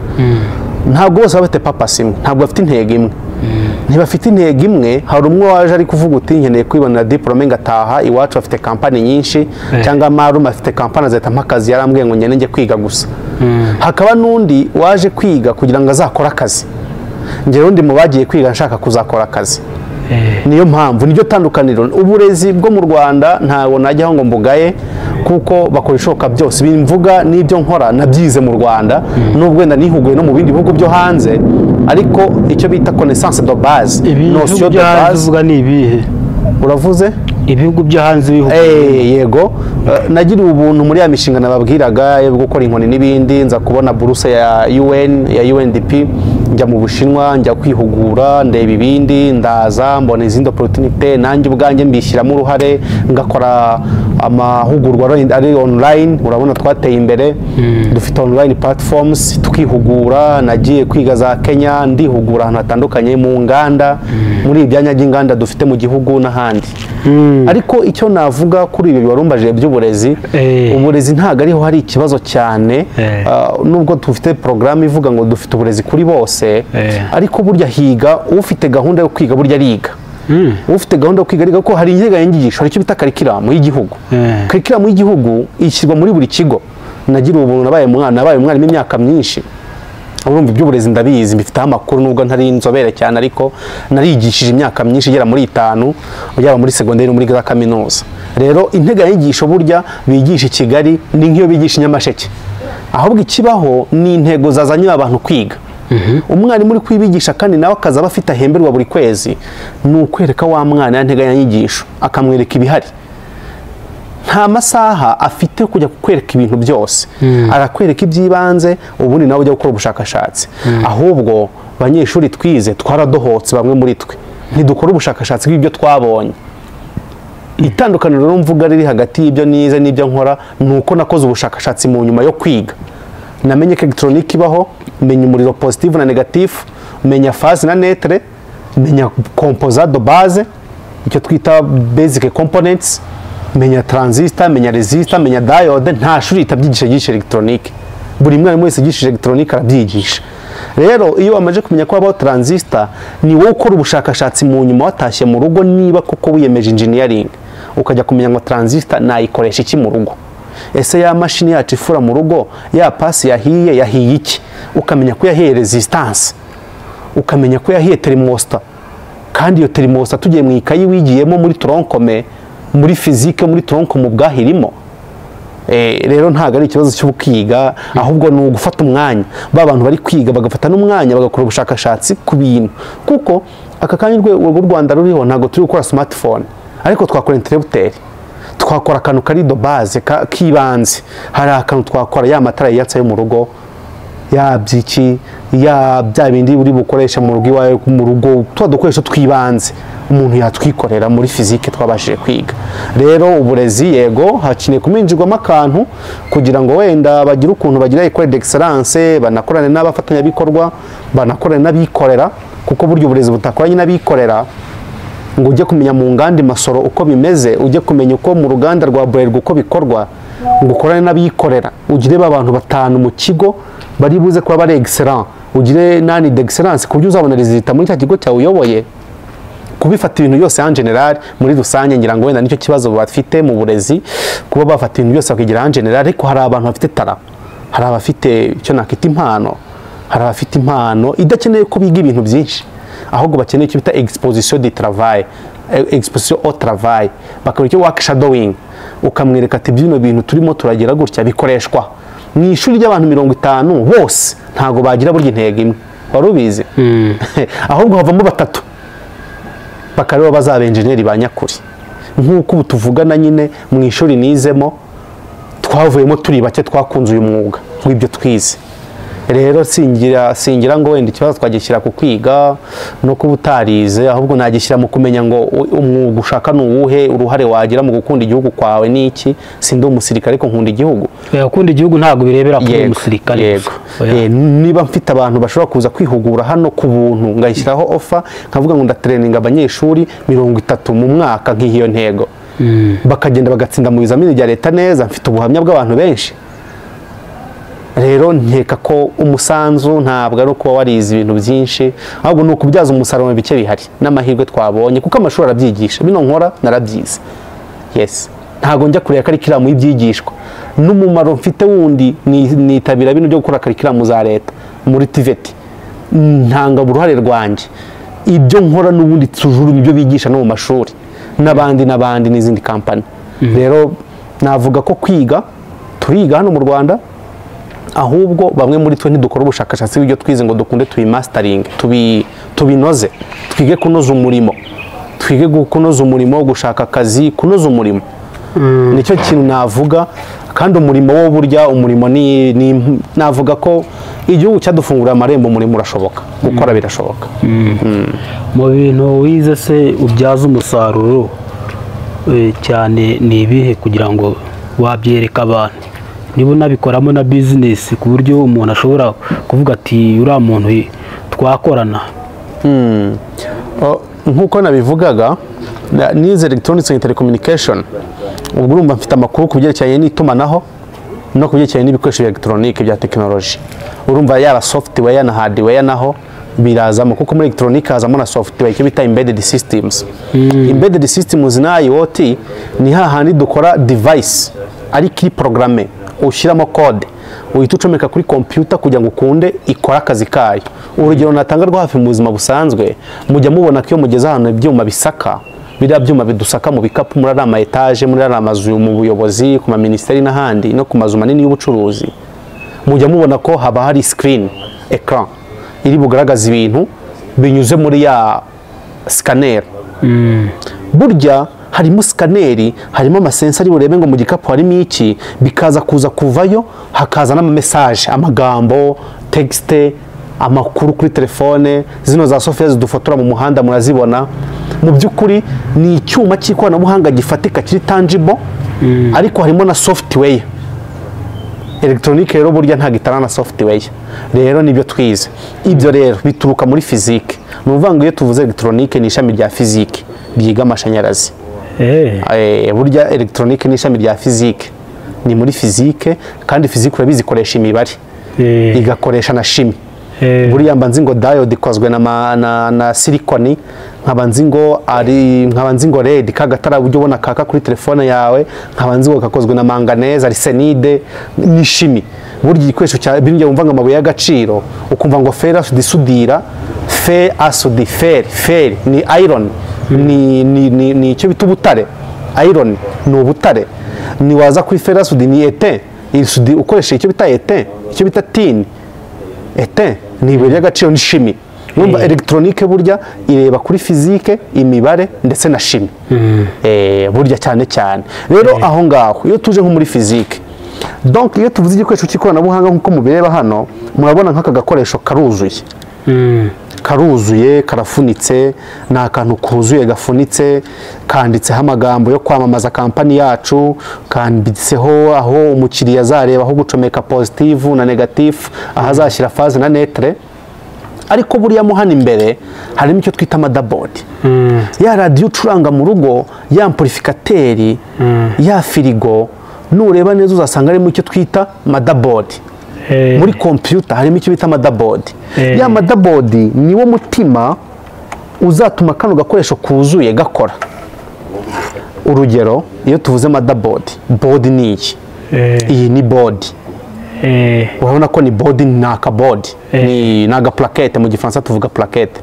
Ntabwo bose bafite purpose imwe, ntabwo bafite intego imwe. ntibafite intego imwe. Hari umwe waje ari kuvuga uti nkeneye kwibonera diplome ngataha iwacu bafite kampani nyinshi cyangwa marume afite kampani azahita mpakazi yarambwiye ngo njye kwiga gusa. Hakaba n'undi waje kwiga kugira ngo azakore akazi, njyewe undi mu bagiye kwiga nshaka kuzakora akazi. Niyo mpamvu niryo tandukaniro. Uburezi bwo mu Rwanda ntago najyaho ngo mbugaye kuko bakora ishoka byose. Bimvuga n'ibyo nkora nabyize mu Rwanda nubwo wenda nihuguye no mu bindi bihugu byo hanze, ariko icyo bita connaissance de base, notion de base. Uvuga ni ibihe? Uravuze ibihugu byo hanze bihugu? Yego, nagiriye ubuntu muri ya mishinga nababwiraga yo gukora inkoni n'ibindi, nza kubona buruse ya UN ya UNDP, njya mu Bushinwa njya kwihugura ndeba ibindi, ndaza mbona izindi opportunité, nanjye ubwanjye mbishyiramo uruhare ngakora amahugurwa ari online. Urabona twateye imbere, dufite online platforms tukihugura. Nagiye kwiga za Kenya ndihugura ahantu hatandukanye mu nganda, muri ibyanya by'inganda dufite mu gihugu n'ahandi. Ariko icyo navuga kuri ibi warumbaje by'uburezi, uburezi ntago ariho hari ikibazo cyane, nubwo dufite programme ivuga ngo dufite uburezi kuri bose, ariko burya higa ufite gahunda yo kwiga burya ariga. Ufite gahunda yo kwiga ariga ko hari integanyanyigisho, hari icyo bita curriculum y'igihugu. Curriculum y'igihugu ishyirwa muri buri kigo. Nagira ubuntu nabaye umwarimu imyaka myinshi, urumva iby'uburezi ndabizi, mbifiteho amakuru nubwo ntari inzobere cyane, ariko narigishije imyaka myinshi igera muri 5 yaba muri segonderi no muri za kaminuza. Rero integanyanyigisho burya bigisha i Kigali ni nk'iyo bigisha i Nyamasheke, ahubwo ikibaho ni intego zazanye abantu kwiga. Umwarimu uri kwibigisha kandi nawe akaza bafite ahemberwa buri kwezi, ni ukwereka wa mwana ya nteganyanyigisho akamwereka ibihari. Nta masaha afite kujya kukwereka ibintu byose, arakwereka iby'ibanze ubundi nawe ujya gukora ubushakashatsi. Ahubwo banyeshuri twize twaradohotse, bamwe muri twe ntidukora ubushakashatsi bw'ibyo twabonye. Itandukaniro rero mvuga riri hagati y'ibyo nize n'ibyo nkora ni uko nakoze ubushakashatsi mu nyuma yo kwiga. Namenye ko electronique ibaho, menya umuriro positive na negative, menya phase na neutre, menya composant de base, icyo twita basic components, menya transistor, menya resistor, menya diode. Nta shuri itabyigisha electronique, buri mwarimu wese yigisha electronique arabyigisha. Rero iyo wamaje kumenya ko habaho transistor, ni wowe ukora ubushakashatsi mu nyuma watashye mu rugo, niba koko wiyemeje engineering ukajya kumenya ngo transistor nayikoresha iki mu rugo. Ese ya mashini yacu ifura mu rugo, ya pasi yahiye iki? Ukamenya ko yahiye resistance, ukamenya ko yahiye thermostat. Kandi iyo thermostat tugiye mu ikayi wigiyemo muri troncome, muri physique, muri troncome bwahirimo. Rero ntago ari ikibazo cyo kwiga, ahubwo ni ugufata umwanya. Abantu bari kwiga bagafata n'umwanya bagakora ubushakashatsi ku bintu, kuko aka kanya urwego rw'u Rwanda ruriho ntago turi gukora smartphone, ariko twakora interrupteur, twakora akantu kari do base kibanze. Hari akantu twakora ya matara yatsa yo mu rugo, ya byiki, ya bya bindi uri bukoresha mu rugo iwawe, mu rugo dukoresha twibanze umuntu yatwikorera muri physique twabashije kwiga. Rero uburezi yego hakeneye kuminjirwamo akantu kugira ngo wenda bagire ukuntu bagira école d'excellence, banakorane n'abafatanyabikorwa, banakorane n'abikorera, kuko buryo uburezi butakoranye n'abikorera ngo ujye kumenya mu nganda Masoro uko bimeze, ujye kumenya uko mu ruganda rwa Bralirwa uko bikorwa, ngo ukorane n'abikorera, ugire abantu 5 mu kigo bari buze kuba bari excellent, ugire nani d'excellence ku buryo uzabona resultat muri cya kigo cyawe uyoboye. Kubifata ibintu byose en general muri rusange, ngira ngo wenda nicyo kibazo bafite mu burezi, kuba bafata ibintu byose bakigira en general. Ariko hari abantu bafite tara, hari abafite icyo nakita impano, hari abafite impano idakeneye ko biga ibintu byinshi, ahubwo bakeneye icyo bita exposition de travail, exposition au travail, bakora icyo work shadowing, ukamwereka ati bino bintu turimo turagira gutya bikoreshwa mu ishuri ry'abantu 50 bose ntago bagira burya intego imwe, warubize. Ahubwo havamo 3 bakareba bazaba engineer ba nyakuri, nk'uko ubu tuvugana nyine mu ishuri nizemo twavuyemo turi bake twakunze uyu mwuga w'ibyo twize. Rero singira ngo wenda ikibazo twagishyira ku kwiga no kuba utarize, ahubwo nagishyira mu kumenya ngo umwuga ushaka ni uwuhe, uruhare wagira mu gukunda igihugu kwawe ni iki. Sindi umusirikare ariko nkunda igihugu. Gukunda igihugu ntabwo birebera kuri umusirikare. Yego. Niba mfite abantu bashobora kuza kwihugura hano ku buntu, ngayishyiraho offer nkavuga ngo ndatraining abanyeshuri 30 mu mwaka nk'iyo ntego, bakagenda bagatsinda mu bizamini bya leta neza, mfite ubuhamya bw'abantu benshi. rero nkeka ko umusanzu ntabwo ari ukuba warize ibintu byinshi ahubwo ni ukubyaza umusaruro mu bice bihari n'amahirwe twabonye kuko amashuri arabyigisha bino nkora narabyize yes ntabwo njya kureba karikiramu y'ibyigishwa n'umumaro mfite wundi nitabira bino byo gukora karikiramu za leta muri TVET ntanga uruhare rwanjye ibyo nkora n'ubundi tujuru nibyo bigisha no mu mashuri n'abandi n'izindi kampani rero navuga ko turiga hano mu Rwanda ahubwo bamwe muri twe ntidukora ubushakashatsi bw'ibyo twize ngo dukunde tubimastering tubinoze twige kunoza umurimo gushaka akazi kunoza umurimo nicyo kintu navuga kandi umurimo wo burya umurimo navuga ko igihugu cyadufungurira amarembo umurimo urashoboka gukora birashoboka mu bintu wize se ubyaza umusaruro cyane ni ibihe kugira ngo wabyereka abantu niba unabikoramo na bizinesi ku buryo umuntu ashobora kuvuga ati uriya muntu twakorana nk'uko nabivugaga nize electronics and telecommunication ubwo urumva mfite amakuru ku byerekeranye n'itumanaho no ku byerekeranye n'ibikoresho bya elegitoronike bya tekinoloji urumva yaba software na hardware naho birazamo kuko muri elegitoronike hazamo na software icyo bita embedded systems embedded systems na IoT ni hahandi dukora device ari kiri programme ushyiramo code uhita ucomeka kuri computer kugira ngo ukunde ikora akazi kayo urugero natanga rwo hafi mu buzima busanzwe mujya mubona ko iyo mugeze ahantu ibyuma bisaka biriya byuma bidusaka mu bikapu muri ama etage muri amazu mu buyobozi ku ma ministeri n'ahandi no ku mazu manini y'ubucuruzi mujya mubona ko haba hari screen ecran iri bugaragaza ibintu binyuze muri ya scanner burya harimo scanner harimo amasensari burebe ngo mu gikapu harimo iki bikaza kuvayo hakaza n'ama message amagambo texte amakuru kuri telefone zino za software zidufotora mu muhanda murazibona mu by'ukuri ni icyuma cy'ikoranabuhanga gifatika kiri tangible ariko harimo na software electronique rero burya nta gitara na software rero nibyo twize ibyo rero bituruka muri physique ni ukuvuga ngo iyo tuvuze electronique ni ishami rya physique byiga amashanyarazi burya electronique ni ishami rya physique ni muri physique kandi physique urabizi ikoresha imibare igakoresha na chimie buriya mba nzi ngo diode ikozwe na silicone nkaba nzi ngo red kagatara buryo ubona kaka kuri telefone yawe nkaba nzi ngo kakozwe na manganese arsenide ni chimie burya igikoresho cya binjye wumva ngo amabuye y'agaciro ukumva ngo fer asudira fer asudi fer ni iron ni icyo bita ubutare iron ni ubutare ni waza kuri fer asudi ni ete isudi ukoresha icyo bita ete icyo bita tin ete ni ibuye ry'agaciro ni chimie numva electronique burya ireba kuri physique imibare ndetse na chimie burya cyane rero aho ngaho iyo tuje nko muri physique donc iyo tuvuze igikoresho cy'ikoranabuhanga nkuko mubireba hano murabona nk'aka gakoresho karuzuye karafunitse ni akantu kuzuye gafunitse kanditseho amagambo yo kwamamaza kampani yacu kanditseho aho umukiriya azareba aho gucomeka positive na negative aho azashyira phase na netre ariko buriya mo hano imbere harimo icyo twita motherboard ya radio ucuranga mu rugo ya amplificateur ya firigo nureba neza uzasanga harimo icyo twita motherboard muri computer harimo icyo bita motherboard ya motherboard niwo mutima uzatuma kano gakoresho kuzuye gakora urugero iyo tuvuze motherboard board ni iki iyi ni board urabona ko ni board ni akaboard ni naga plaquette mu gifaransa tuvuga plaquette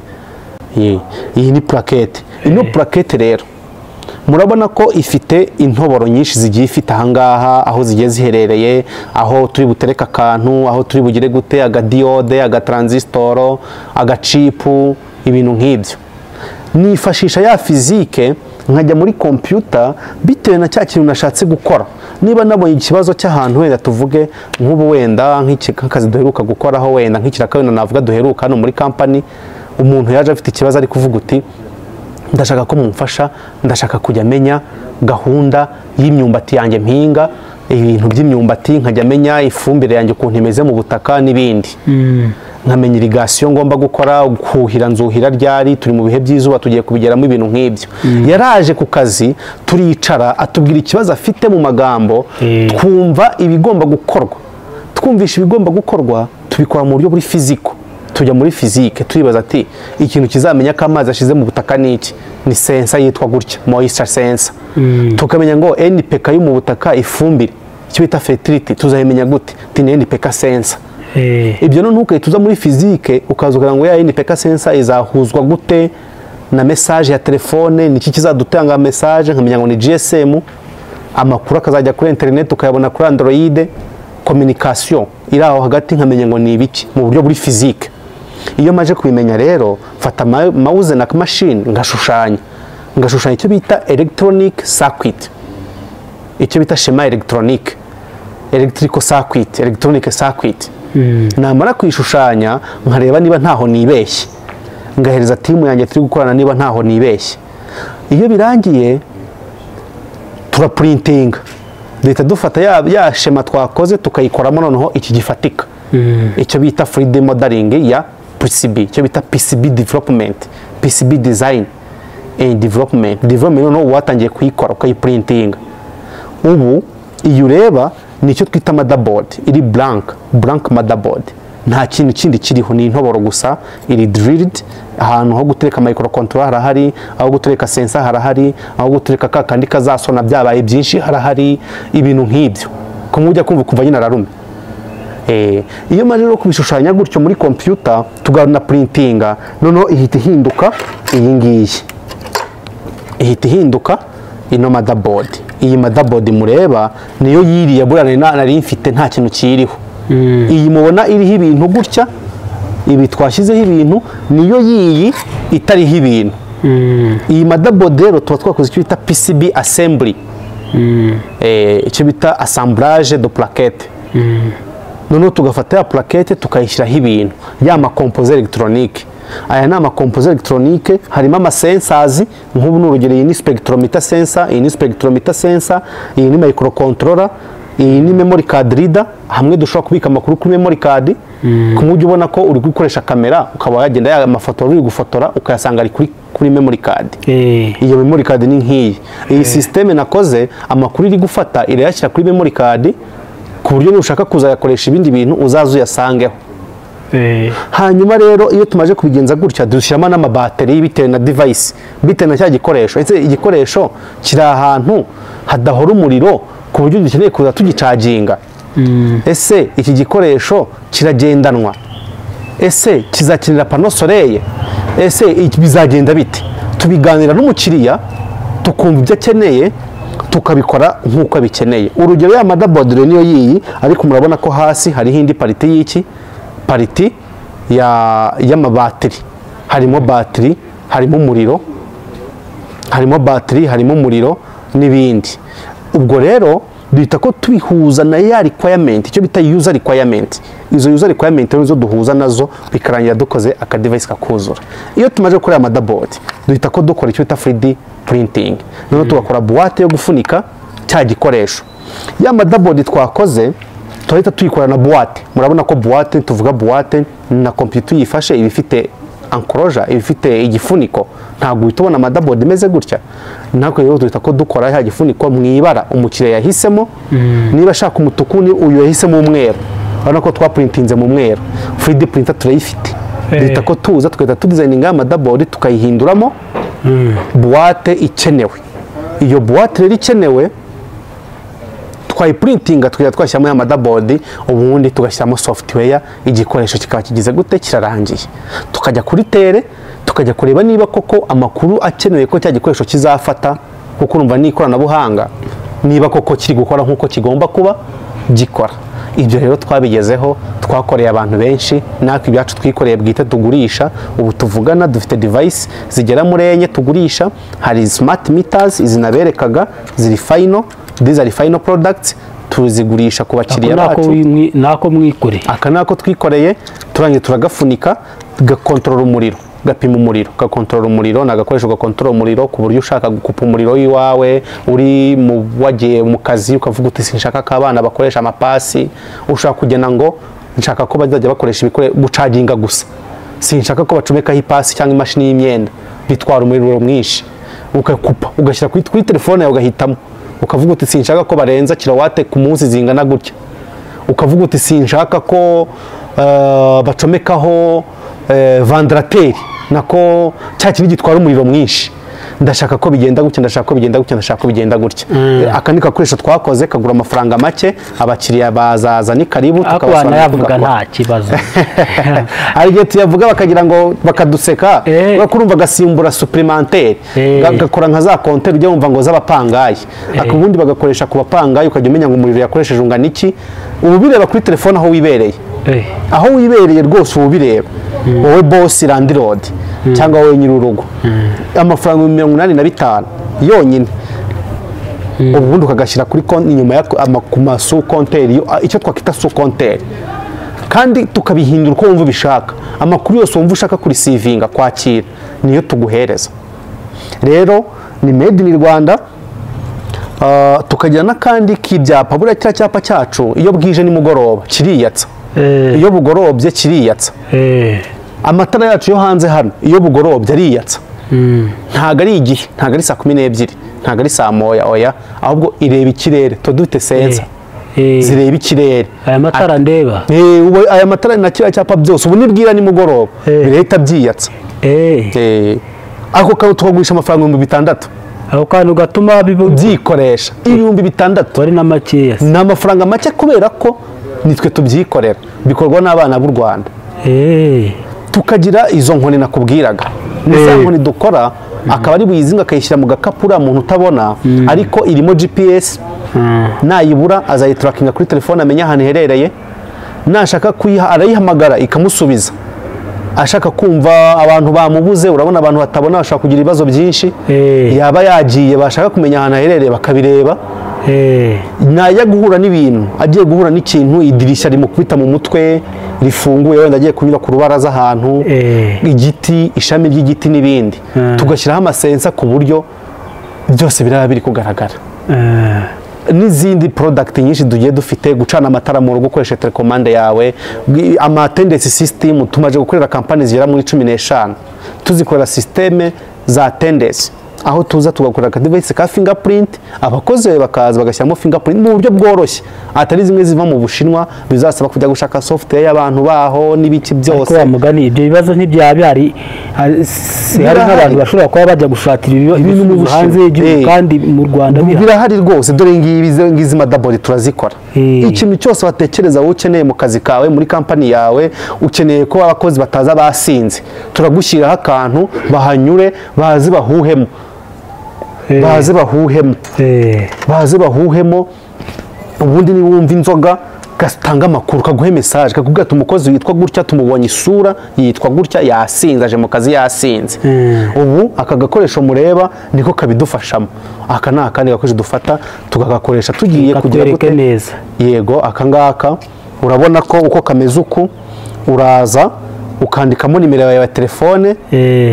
iyi ni plaquette ino plaquette rero murabona ko ifite intoboro nyinshi zigiye ifite ahangaha aho zigiye ziherereye aho turi butereka akantu aho turi bugire gute agadiode agatransistor agacipu ibintu nk'ibyo nifashisha ya physique nkajya muri computer bitewe na cya kintu nashatse gukora niba nabonye ikibazo cy'ahantu wenda tuvuge nk'ubu wenda nk'akazi duheruka gukoraho wenda nk'ikiraka wenda navuga duheruka hano muri company umuntu yaje afite ikibazo ari kuvuga uti ndashaka ko mumfasha ndashaka kujya menya gahunda y'imyumbati yanjye mpinga ibintu by'imyumbati nkajya menya ifumbire yanjye ukuntu imeze mu butaka n'ibindi nkamenya irrigation ngomba gukora kuhira nzuhira ryari turi mu bihe by'izuba tugiye kubigeramo ibintu nk'ibyo yaraje ku kazi turicara atubwira ikibazo afite mu magambo twumva ibigomba gukorwa twumvisha ibigomba gukorwa tubikora mu buryo buri fiziko, tujya muri fizike turibaza ati ikintu kizamenya ko amazi ashize mu butaka ni iki, ni sensa yitwa gutya moisture sensor. Tukamenya ngo NPK yo mu butaka ifumbire icyo bita fertility tuzayimenya gute, ni NPK sensor. Ibyo no ntukaye tuza muri fizike ukaza ukagira ngo ya NPK sensor izahuzwa gute na message ya telefone, niki kizadutanga message, nkamenya ngo ni GSM, amakuru akazajya kuri internet ukayabona kuri Android, communication iri aho hagati nkamenya ngo ni ibiki mu buryo buri fizike. Iyo maje kubimenya rero mfata mouse na machine ngashushanya icyo bita electronic circuit, icyo bita schema electronic, electrical circuit, electronic circuit. Namara kwishushanya nkareba niba ntaho nibeshye, ngahereza timu yanjye turi gukorana niba ntaho nibeshye. Iyo birangiye turaprintinga, duhita dufata ya schema twakoze tukayikoramo noneho iki gifatika, icyo bita 3D modeling ya PCB, icyo bita PCB development, PCB design and development noneho watangiye kuyikora ukayiprintinga. Ubu iyo ureba nicyo twita motherboard, iri blank motherboard, nta kintu kindi kiriho, ni intoboro gusa, iri drilled, ahantu ho gutereka microcontroller harahari, aho gutereka sensor harahari, aho gutereka kakandi kazasona byabaye byinshi harahari, ibintu nk'ibyo kumujya kumva kuva nyina rarume. Iyo maze rero kubishushanya gutyo muri computer tugana printinga, noneho ihita ihinduka iyi ngiyi, ihita ihinduka ino motherboard. Iyi motherboard mureba niyo yiriye burane nari mfite nta kintu kiriho. Iyi mubona iriho ibintu gutya, ibi twashyizeho ibintu, niyo yiyi itariho ibintu. Iyi motherboard rero tuba twakoze icyo bita PCB assembly, icyo bita assemblage de plaquette. Noneho tugafata ya plaquette tukayishyiraho ibintu, ya makompoze electronique. Aya ni amakompoze electronique, harimo ama sensors, nk'ubu n'urugero iyi ni spectrometer sensor, iyi ni spectrometer sensor, iyi ni microcontroller, iyi ni memory card reader. Hamwe dushobora kubika amakuru kuri memory card, kumujya ubona ko uri gukoresha kamera ukaba yagenda ya mafoto uri gufotora ukayasanga ari kuri memory card. Iyo memory card ni nk'iyi. Iyi system nakoze amakuru iri gufata irayashyira kuri memory card ku buryo nushaka kuzayakoresha ibindi bintu uzaza uyasangeho. Hanyuma rero iyo tumaje kubigenza gutya dushyiramo n'amabateri bitewe na device, bitewe na cya gikoresho. Ese igikoresho kiri ahantu hadahora umuriro ku buryo dukeneye kuza tugicaginga. Ese iki gikoresho kiragendanwa, ese kizakenera pano soleil, ese bizagenda bite? Tubiganira n'umukiriya tukumva ibyo akeneye tukabikora nk'uko abikeneye. Urugero ya motherboard niyo yiyi, ariko murabona ko hasi hariho indi pariti y'iki, pariti y'amabateri. Harimo bateri, harimo umuriro, harimo bateri, harimo umuriro n'ibindi. Ubwo rero duhita ko tubihuza na ya requirement, icyo bita user requirement. Izo user requirement nizo duhuza nazo bikarangira dukoze aka device kakuzura. Iyo tumaje gukora motherboard duhita ko dukora icyo bita 3D printing, noneho tugakora boîte yo gufunika cya gikoresho. Ya motherboard twakoze tuhita tuyikora na boîte. Murabona ko boîte, tuvuga boîte na computer yifashe ibifite enclosure, ibifite igifuniko. Ntabwo uhitubona motherboard imeze gutya. Nako rero duhita ko dukora ya gifuniko mwibara umukiriya yahisemo. Niba ashaka umutuku ni uyu yahisemo umweru, urabona ko twaprintinze mu mweru. 3D printer turayifite, duhita ko tuza tukahita tudesigninga motherboard tukayihinduramo boîte ikenewe. Iyo boîte rero ikenewe twayiprintinga tukajya twashyiramo ya motherboard, ubundi tugashyiramo software, igikoresho kikaba kigize gute kirarangiye. Tukajya kuri tere tukajya kureba niba koko amakuru akenewe ko cya gikoresho kizafata, kuko urumva ni ikoranabuhanga, niba koko kiri gukora nk'uko kigomba kuba gikora. Ibyo rero twabigezeho, twakoreye abantu benshi, natwe ibyacu twikoreye bwite tugurisha. Ubu tuvugana dufite device zigera muri enye tugurisha. Hari smart meters izinaberekaga ziri final, these are final products, tuzigurisha ku bakiriya bacu. Nako mwikoreye, aka nako twikoreye, turangiye turagafunika, gakontorora umuriro, gapima umuriro, gakontorora umuriro, nagakoresho gakontorora umuriro ku buryo ushaka gukupa umuriro wiwawe uri wagiye mu kazi ukavuga uti sinshaka ko abana bakoresha amapasi, ushaka kugena ngo nshaka ko bazajya bakoresha gucaginga gusa, sinshaka ko bacomekaho ipasi cyangwa imashini y'imyenda bitwara umuriro mwinshi, ukakupa ugashyira kuri telefone yawe ugahitamo, ukavuga uti sinshaka ko barenza kilowate ku munsi zingana gutya. ukavuga uti sinshaka ko bacomekaho vandarateri nako cya kintu gitwara umuriro mwinshi, ndashaka ko bigenda gutya, ndashaka ko bigenda gutya, ndashaka ko bigenda gutya. Aka ni gakoresho twakoze kagura amafaranga make, abakiriya bazaza ni karibu tukabasobanurira yavuga nta kibazo. Hari igihe tuyavuga bakagira ngo bakaduseka, bakurumva gasimbura supplémentaire, gakora nka za compteur ujya wumva ngo z'abapangayi, akubundi bagakoresha ku bapangayi ukajya umenya ngo umuriro yakoresheje ungana iki, ubu bireba kuri telefone aho wibereye. Aho wibereye rwose ubu bireba, wowe boss landlord cyangwa wowe nyir'urugo, amafaranga 85 yonyine, ubundi ukagashyira kuri konti inyuma ku masu konteri, icyo twakita su konteri, kandi tukabihindura uko wumva ubishaka. Amakuru yose wumva ushaka kuri sivinga kwakira niyo tuguhereza. Rero ni made in Rwanda. Tukagira n'akandi k'ibyapa, buriya kiriya cyapa cyacu iyo bwije nimugoroba kiriyatsa, iyo bugorobye kiriyatsa. Amatara yacu yo hanze hano iyo bugorobye ariyatsa, ntago ari igihe, ntago ari saa 12, ntago ari saa moya, oya, ahubwo ireba ikirere. Dufite sensa zireba ikirere. Aya matara ndeba, aya matara na kiriya cyapa byose ubu nibwira nimugoroba birahita byiyatsa. Ako kantu tukagurisha amafaranga 6,000. Ako kantu gatuma byikoresha 6,000 ari na makeya, ni amafaranga make kubera ko nitwe tubyikorera, bikorwa n'abana b'u Rwanda. Tukagira izo nkoni nakubwiraga, n'izo nkoni dukora, akaba ari buyizinga akayishyira mu gakapu uriya muntu utabona, ariko irimo GPS, nayibura azayiturakinga kuri telefone amenya ahantu iherereye, nashaka kuyiha arayihamagara ikamusubiza. Ashaka kumva abantu bamubuze, urabona abantu batabona bashaka kugira ibibazo byinshi, yaba yagiye bashaka kumenya ahantu aherereye bakabireba. Najya guhura n'ibintu, agiye guhura n'ikintu, idirishya rimukubita mu mutwe rifunguye, wenda agiye kunyura ku rubaraza ahantu, igiti, ishami ry'igiti n'ibindi, tugashyiraho amasensa ku buryo byose biraba biri kugaragara. N'izindi product nyinshi tugiye dufite, gucana amatara mu rugo ukoresha telecommande yawe, ama attendance system. Tumaje gukorera kampani zigera muri 15 tuzikorera systeme za attendance, aho tuza tugakorera ka device ka fingerprint, abakozi bakaza bagashyiramo fingerprint mu buryo bworoshye, atari zimwe ziva mu Bushinwa bizasaba kujya gushaka software y'abantu baho n'ibiki byose. Ko mugani ibyo bibazo ntibyabari, hari n'abantu bashobora kuba bajya gushakira ibintu mu hanze y'igihugu, kandi mu Rwanda birahari rwose. Dore ngizi madabori turazikora. Ikintu cyose watekereza wowe ukeneye mu kazi kawe, muri kampani yawe, ukeneye ko abakozi bataza basinze, turagushyiraho akantu bahanyure, bazi bahuhemo, baze bahuhemo. Ubundi ni wumva inzoga gatanga amakuru, kaguhe message kakubwira ati umukozi witwa gutya tumubonye isura yitwa gutya yasinze, aje mu kazi yasinze. Ubu aka gakoresho mureba niko kabidufashamo. Aka ni akandi gakoresho dufata tukagakoresha tugiye kugira gute neza. Yego, aka ngaka urabona ko uko kameze uku, uraza ukandikamo nimero yawe ya telefone,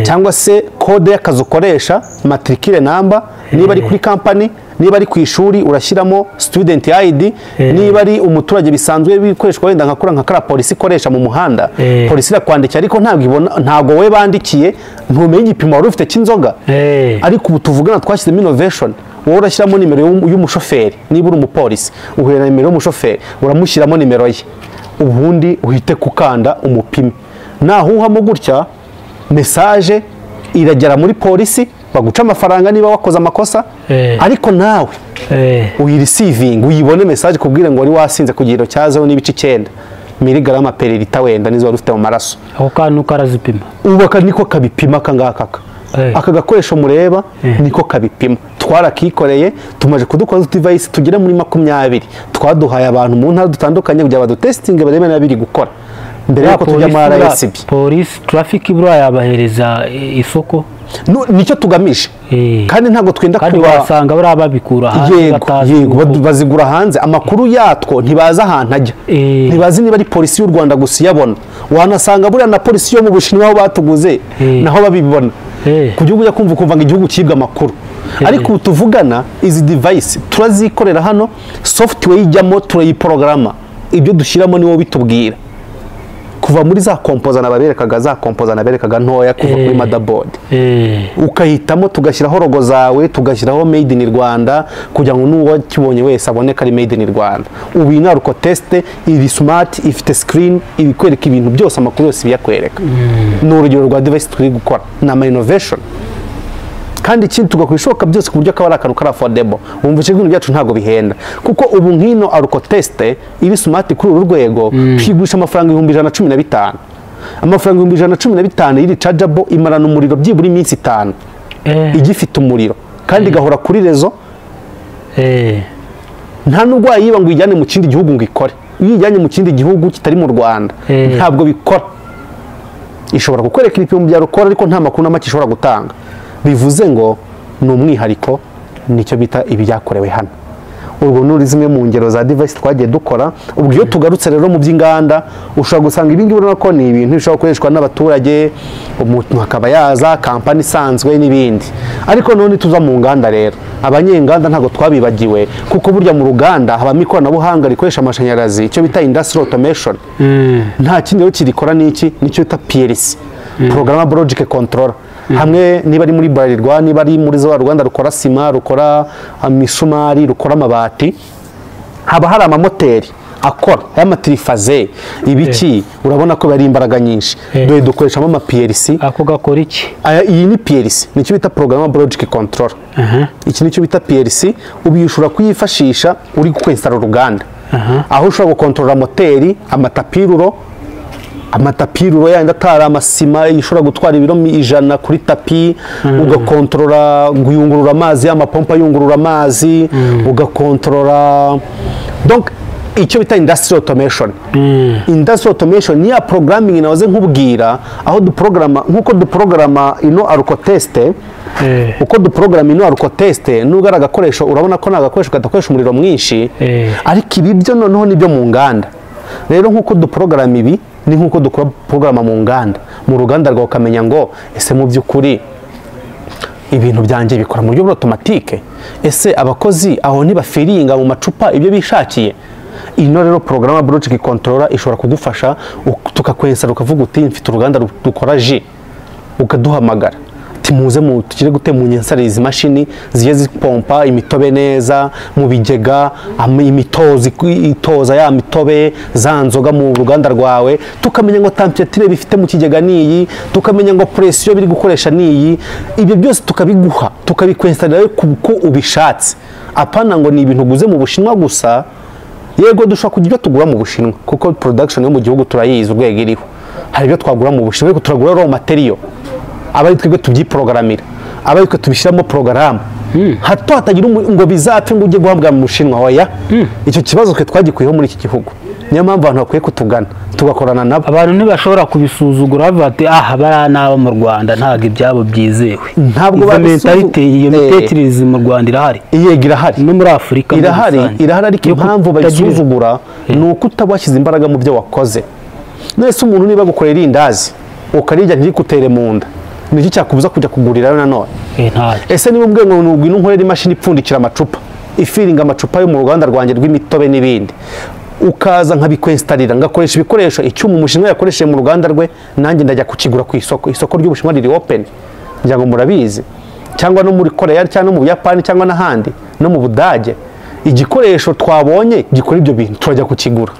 cyangwa se kode y'akazi ukoresha, matricule number, niba ari kuri company, niba ari ku ishuri urashyiramo student ID, niba ari umuturage bisanzwe bikoreshwa wenda nkakora nka polisi ikoresha mu muhanda, polisi irakwandikira ariko ntabwo we bandikiye, ntumenye igipimo wari ufite cy'inzoga. Ariko ubu tuvugana twashyizemo innovation, wowe urashyiramo nimero y'umushoferi, niba uri umupolisi uhera na nimero y'umushoferi, uramushyiramo nimero ye, ubundi uhite kukanda umupime. Nahuhamo gutya message iragera muri polisi, baguca amafaranga niba wakoze amakosa, ariko nawe uyireceiving, uyibone message kubwire ngo wari wasinze ku gihiro cyazeho n'ibice 9 miligrama per liter wenda nizo wari ufite mu maraso. Ako kantu karazipima, ubaka niko kabipima. Kangaka aka gakoresho mureba niko kabipima. Twarakikoreye, tumaje kudukora device tugera muri 20 twaduhaye abantu mu ntara dutandukanye kugira badutestinge barebe na biri gukora mbere yuko tujya muri RSB. Police traffic bura yabahereza isoko, nicyo tugamije, kandi ntago twenda kuba, kandi wasanga bari babikura hanze batazi, bazigura hanze. Amakuru yatwo ntibaza ahantu ajya, ntibazi niba ari polisi y'u Rwanda gusa yabona, wanasanga buriya na polisi yo mu Bushinwa aho batuguze naho babibona. Ku gihugu kumva ngo igihugu kibwa amakuru, ariko tuvugana izi device turazikorera hano, software ijyamo turayiprograma, ibyo dushyiramo niwo bitubwira kuva muri za kompozana baberekaga ntoya kuva kuri motherboard ukahitamo tugashyiraho logo zawe tugashyiraho made in Rwanda kugira ngo n'uwo kibonye wese abone ko ari made in Rwanda. Ubu ino Arcotest iri smart ifite screen ibikwereka ibintu byose amakuru yose biyakwereka. Ni urugero rwa device turi gukora na ama innovation kandi ikindi tugakwishoka byose ku buryo akaba akantu kari affordable. Wumva ibintu byacu ntago bihenda kuko ubu nkino Arcotest iri smart kuri uru rwego twigurisha amafaranga 115. Amafaranga 115 iri chargeable imarana umuriro byibura iminsi 5 igifite umuriro kandi gahora kuri rezo nta nubwo wayiba ngo ijyane mu kindi gihugu ngo ikore. Iyo ijyanye mu kindi gihugu kitari mu Rwanda ntabwo bikora. Ishobora kukwereka ibipimo bya rukora ariko nta makuru n'amake ishobora gutanga. Bivuze ngo ni umwihariko nicyo bita ibyakorewe hano. Urwo nuri zimwe mu ngero za device twagiye dukora. Ubwo iyo tugarutse rero mu by'inganda ushobora gusanga ibingi urabona ko ni ibintu bishobora gukoreshwa n'abaturage, umuntu akaba yaza kampani isanzwe n'ibindi. Ariko none tuza mu nganda rero abanyenganda ntago twabibagiwe kuko burya mu ruganda habamo ikoranabuhanga rikoresha amashanyarazi icyo bita industrial automation. Nta kindi rero kirikora n'iki nicyo bita PLC, programmable logic controller. Hamwe niba ari muri Bralirwa, niba ari muri za Rwanda rukora sima, rukora misumari, rukora amabati, haba hari amamoteri akora y'amatrifaze ibiki urabona ko bari imbaraga nyinshi. Dore dukoreshamo ama PLC. Ako gakora iki? Iyi ni PLC nicyo bita programmable logic controller. Iki nicyo bita PLC ubiyushura kuyifashisha uri kwensitara uruganda. Aho ushobora gukontorora moteri, amatapiruro yandi atari amasima ishobora gutwara ibiro 100 kuri tapi, ugakontorora guyungurura amazi, amapompa yungurura amazi, ugakontorora donc icyo bita industrial automation. Industrial automation ni ya programming nawaze nkubwira aho nkuko duprograma ino Arcotest uko duprograma ino Arcotest n'ugara gakoresho urabona ko nagakoresho kadakoresha umuriro mwinshi ariko ibi byo noneho nibyo mu nganda. Rero nkuko duprograma ibi ni nkuko dukora programa mu nganda, mu ruganda rwa ukamenya ngo ese mu by'ukuri ibintu byanjye bikora mu buryo automatique, ese abakozi aho ntibafiringa mu macupa ibyo bishakiye. Ino rero programmable logic controller ishobora kugufasha tukakwensa ukavuga uti mfite uruganda dukora ji ukaduhamagara timuze mu tukire gute mu nyensare izi mashini ziye zipompa imitobe neza mu bigega imitozi itoza ya mitobe zanzoga mu ruganda rwawe, tukamenya ngo temperature bifite mu kigega niyi, tukamenya ngo pressure biri gukoresha niyi. Ibyo byose tukabiguha tukabikwenstarira kuko ubishatse. Apana ngo ni ibintu guze mu Bushinwa gusa. Yego dushobora kugira tugura mu Bushinwa kuko production yo mu gihugu turayizi urwego iriho. Hari ibyo twagura mu Bushinwa ariko turagura raw material. Abaye twebwe tubyiprogramira, abaye twe tubishyiramo program. Hato hatagira ngo bizapfe ngo ujye guhabwa mu Bushinwa hoya. Icyo kibazo twe twagikuyeho muri iki gihugu. Niyo mpamvu abantu bakwiye kutugana tugakorana nabo. Abantu ntibashobora kubisuzugura bati bara naba mu Rwanda ntago ibyabo byizewe. Ntabwo iyo mitekerereze mu Rwanda irahari. Yego irahari. No muri Afurika irahari ariko impamvu bayisuzugura ni uko utabashyize imbaraga mu byo wakoze. Nese umuntu niba gukorera indazi ukarijya ntikutere mu nda, niki cyakubuza kujya kugurirayo nanone? Ese niba ubwe ngo n'ubwino nkorera imashini ipfundikira amacupa ifiringa amacupa yo mu ruganda rwanjye rw'imitobe n'ibindi, ukaza nkabikwenstarira ngakoresha ibikoresho icyuma umushinwa yakoresheje mu ruganda rwe, nanjye ndajya kukigura ku isoko ry'Ubushinwa riri open, ngira ngo murabizi, cyangwa no muri Korea cyangwa no mu Buyapani cyangwa n'ahandi no mu Budage. Igikoresho twabonye gikora ibyo bintu turajya kukigura,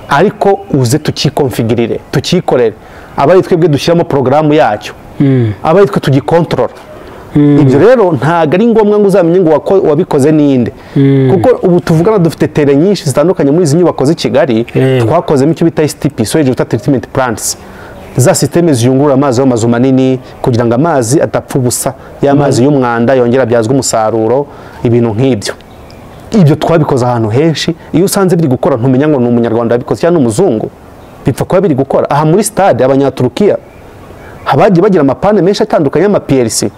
ariko uze tukikonfigurire tukikorere, abaye twebwe dushyiramo programu yacyo, abaye twe tugikontorora. Ibyo rero ntago ari ngombwa ngo uzamenye ngo wabikoze ninde, kuko ubu tuvugana dufite tere nyinshi zitandukanye muri izi nyubako z'i Kigali. Twakozemo icyo bita STP, Sewage Water Treatment Plants, za systeme ziyungurura amazi y'amazu manini kugira ngo amazi adapfa ubusa, y'amazi y'umwanda yongera byazwa umusaruro, ibintu nk'ibyo. Ibyo twabikoze ahantu henshi. Iyo usanze biri gukora ntumenya ngo ni umunyarwanda wabikoze cyangwa n'umuzungu, bipfa kuba biri gukora. Aha muri stade abanyaturukiya habagiye bagira amapane menshi atandukanye y'ama PLC,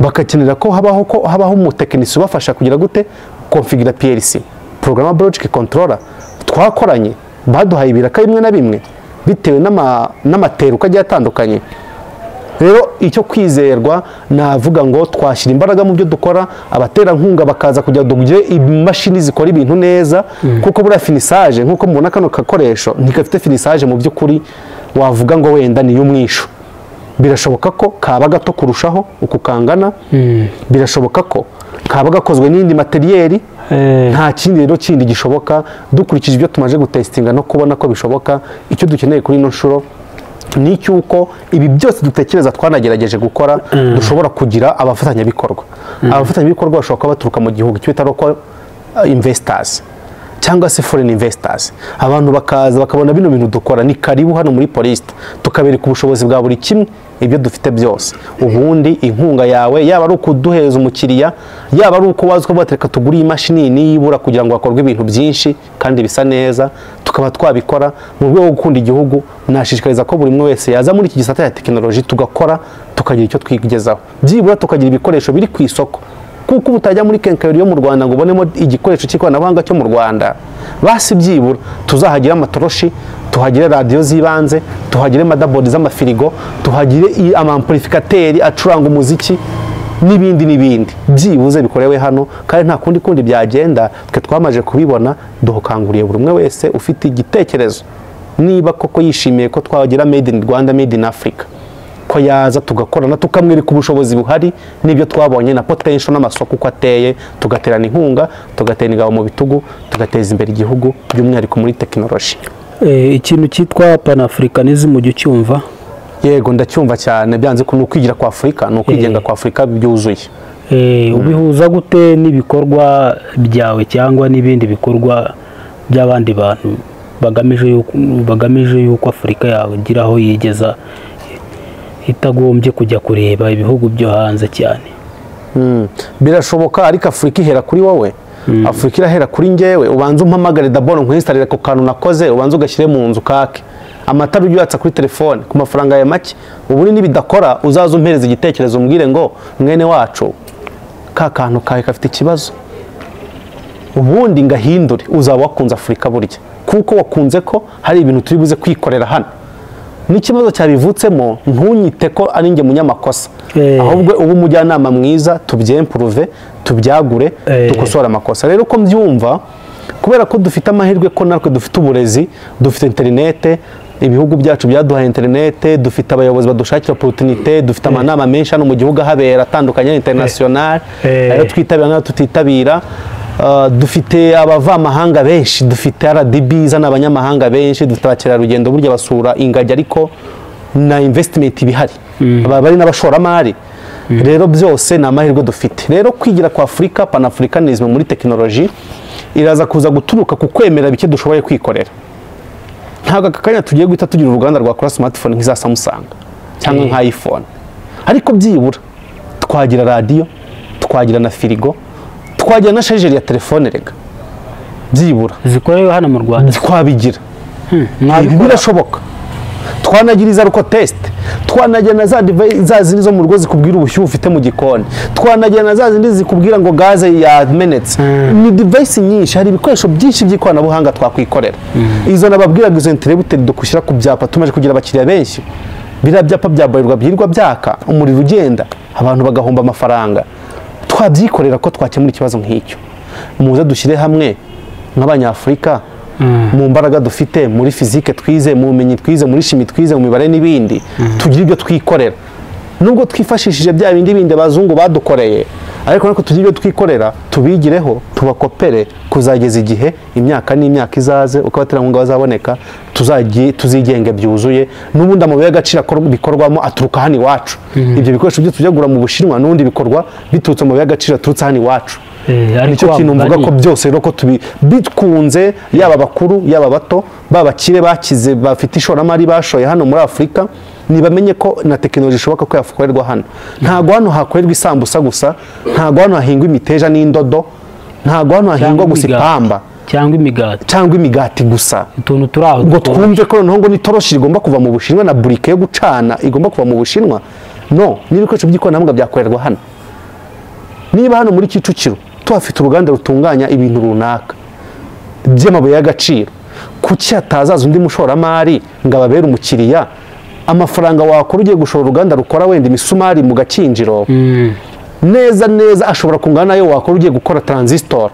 bakakenera ko habaho umutekinisi ubafasha kugira gute configure PLC, programmable logic controller. Twakoranye baduhaye ibiraka bimwe na bimwe bitewe n'amateruka agiye atandukanye. Rero icyo kwizerwa navuga ngo twashyira imbaraga mu byo dukora, abaterankunga bakaza kujya dugire imashini zikora ibintu neza, kuko buriya finissage nkuko mubona kano kakoresho ntikafite finissage mu by'ukuri wavuga ngo wenda ni y'umwishu. Birashoboka ko kaba gato kurushaho uku kangana, birashoboka ko kaba gakozwe n'indi materiyeri, nta kindi rero kindi gishoboka dukurikije ibyo tumaze gutestinga no kubona ko bishoboka. Icyo dukeneye kuri ino nshuro ni icy'uko ibi byose dutekereza twanagerageje gukora dushobora kugira abafatanyabikorwa. Abafatanyabikorwa bashobora kuba baturuka mu gihugu icyo bita local investors cyangwa se foreign investors. Abantu bakaza bakabona bino bintu dukora, ni karibu hano muri Polista tukabereka ubushobozi bwa buri kimwe ibyo dufite byose. Ubundi inkunga yawe yaba ari ukuduheza umukiriya, yaba ari uko wazi ko batereka tugura imashini niyibura kugira ngo hakorwe ibintu byinshi kandi bisa neza, tukaba twabikora mu rwego rwo gukunda igihugu. Nashishikariza ko buri umwe wese yaza muri iki gisata ya tekinoloji tugakora, tukagira icyo twigezaho, byibura tukagira ibikoresho biri ku isoko. Kuko utajya muri kenkayori yo mu Rwanda ngo ubonemo igikoresho cy'ikoranabuhanga cyo mu Rwanda, basi byibura tuzahagira amatoroshi, tuhagire radiyo z'ibanze, tuhagire madabodi z'amafirigo, tuhagire amamplifikateri acuranga umuziki n'ibindi byibuze bikorewe hano. Kandi nta kundi byagenda, twe twamaje kubibona. Duhukanguriye buri umwe wese ufite igitekerezo, niba koko yishimiye ko twagira made in Rwanda, made in Africa, ko yaza tugakorana tukamwereka ubushobozi buhari n'ibyo twabonye na potential n'amasoko uko ateye, tugaterana inkunga, tugatera ingabo mu bitugu, tugateza imbere igihugu by'umwihariko muri tekinoloji. Ikintu cyitwa panafricanism ujya ucyumva? Yego ndacyumva cyane. Byanze ko ukwigira kwa Afurika, ni ukwigenga kwa Afurika byuzuye. Ubihuza gute n'ibikorwa byawe cyangwa n'ibindi bikorwa by'abandi bantu bagamije yuko Afurika yagira aho yigeza itagombye kujya kureba ibihugu byo hanze cyane? Birashoboka, ariko Afurika ihera kuri wowe. Afurika irahera kuri njyewe. Ubanza umpamagare daboro nkwistarire ku kantu nakoze, ubanza ugashyire mu nzu kake. Amatara ujye uyatsa kuri telefone ku mafaranga ya make. Ubundi nibidakora uzaza umpereza igitekerezo umbwire ngo mwene wacu ka kantu kawe kafite ikibazo, ubundi ngahindure. Uzaba wakunze Afurika burya, kuko wakunze ko hari ibintu turi buze kwikorera hano. N'ikibazo cyabivutsemo ntunyite ko ari njye munyamakosa, ahubwo ubu umujyanama mwiza, tubyempuruve, tubyagure, dukosora amakosa. Rero uko mbyumva, kubera ko dufite amahirwe ko natwe dufite uburezi, dufite interinete, ibihugu byacu byaduhaye interinete, dufite abayobozi badushakira opportunité, dufite amanama menshi hano mu gihugu ahabera atandukanye international, ayo twitabira n'ayo tutitabira. Dufite abavamahanga benshi, dufite RDB izana abanyamahanga benshi, dufite abakerarugendo burya basura ingagi, ariko na investment bihari, bari n'abashoramari. Rero byose ni amahirwe dufite. Rero kwigira kwa Afurika, panafricanism muri tekinoloji iraza kuza guturuka ku kwemera bike dushoboye kwikorera. Ntabwo aka kanya tugiye guhita tugira uruganda rwakora smartphone nk'iza Samsung cyangwa nka iPhone, ariko byibura twagira radiyo, twagira na firigo, twagira na charger ya telefone. Rega byibura zikorewe hano mu Rwanda twabigira. Birashoboka. Twanagiriza ruko test, twanagira na za zindi zo mu rugo zikubwira ubushyuhe ufite mu gikoni, twanagira na za zindi zikubwira ngo gaze yamenetse. Ni device nyinshi, hari ibikoresho byinshi by'ikoranabuhanga twakwikorera. Izo nababwiraga, izo interrupted dukushyira ku byapa tumaje kugira abakiriya benshi. Biriya byapa bya Bralirwa byirwa byaka, umuriro ugenda, abantu bagahomba amafaranga. Twabyikorera ko twakemura ikibazo nk'icyo. Muze dushyire hamwe nk'Abanyafurika, mu mbaraga dufite, muri fizike twize, mu bumenyi twize, muri shimi twize, mu mibare n'ibindi, tugira ibyo twikorera. Nubwo twifashishije bya bindi abazungu badukoreye, ariko nako tugira ibyo twikorera, tubigireho, tubakopere, kuzageza igihe imyaka n'imyaka izaze uko abaterankunga bazaboneka, tuzigenge byuzuye. N'ubundi amabuye y'agaciro bikorwamo aturuka hano iwacu. Ibyo bikoresho byo tujya gura mu Bushinwa n'ubundi bikorwa biturutse mu mabuye y'agaciro aturutse hano iwacu. Nicyo kintu mvuga ko byose rero ko bikunze, yaba abakuru yaba bato, babakire bakize bafite ishoramari bashoye hano muri Afurika, nibamenye ko na tekinoloji ishoboka ko yakorerwa hano. Ntago hano hakorerwa isambusa gusa, ntago hano hahingwa imiteja n'indodo, ntago hano hahingwa gusa ipamba cyangwa imigati gusa. Utuntu turaho ngo twumve ko noneho ngo n'itoroshi rigomba kuva mu Bushinwa na burike yo gucana igomba kuva mu Bushinwa. No, n'ibikoresho by'ikoranabuhanga byakorerwa hano. Niba hano muri Kicukiro tuhafite uruganda rutunganya ibintu runaka by'amabuye y'agaciro, kuki hatazaza undi mushoramari ngo ababere umukiriya? Amafaranga wakora ugiye gushora uruganda rukora wenda imisumari mu Gakinjiro, neza ashobora kungana nayo wakora ugiye gukora transistor,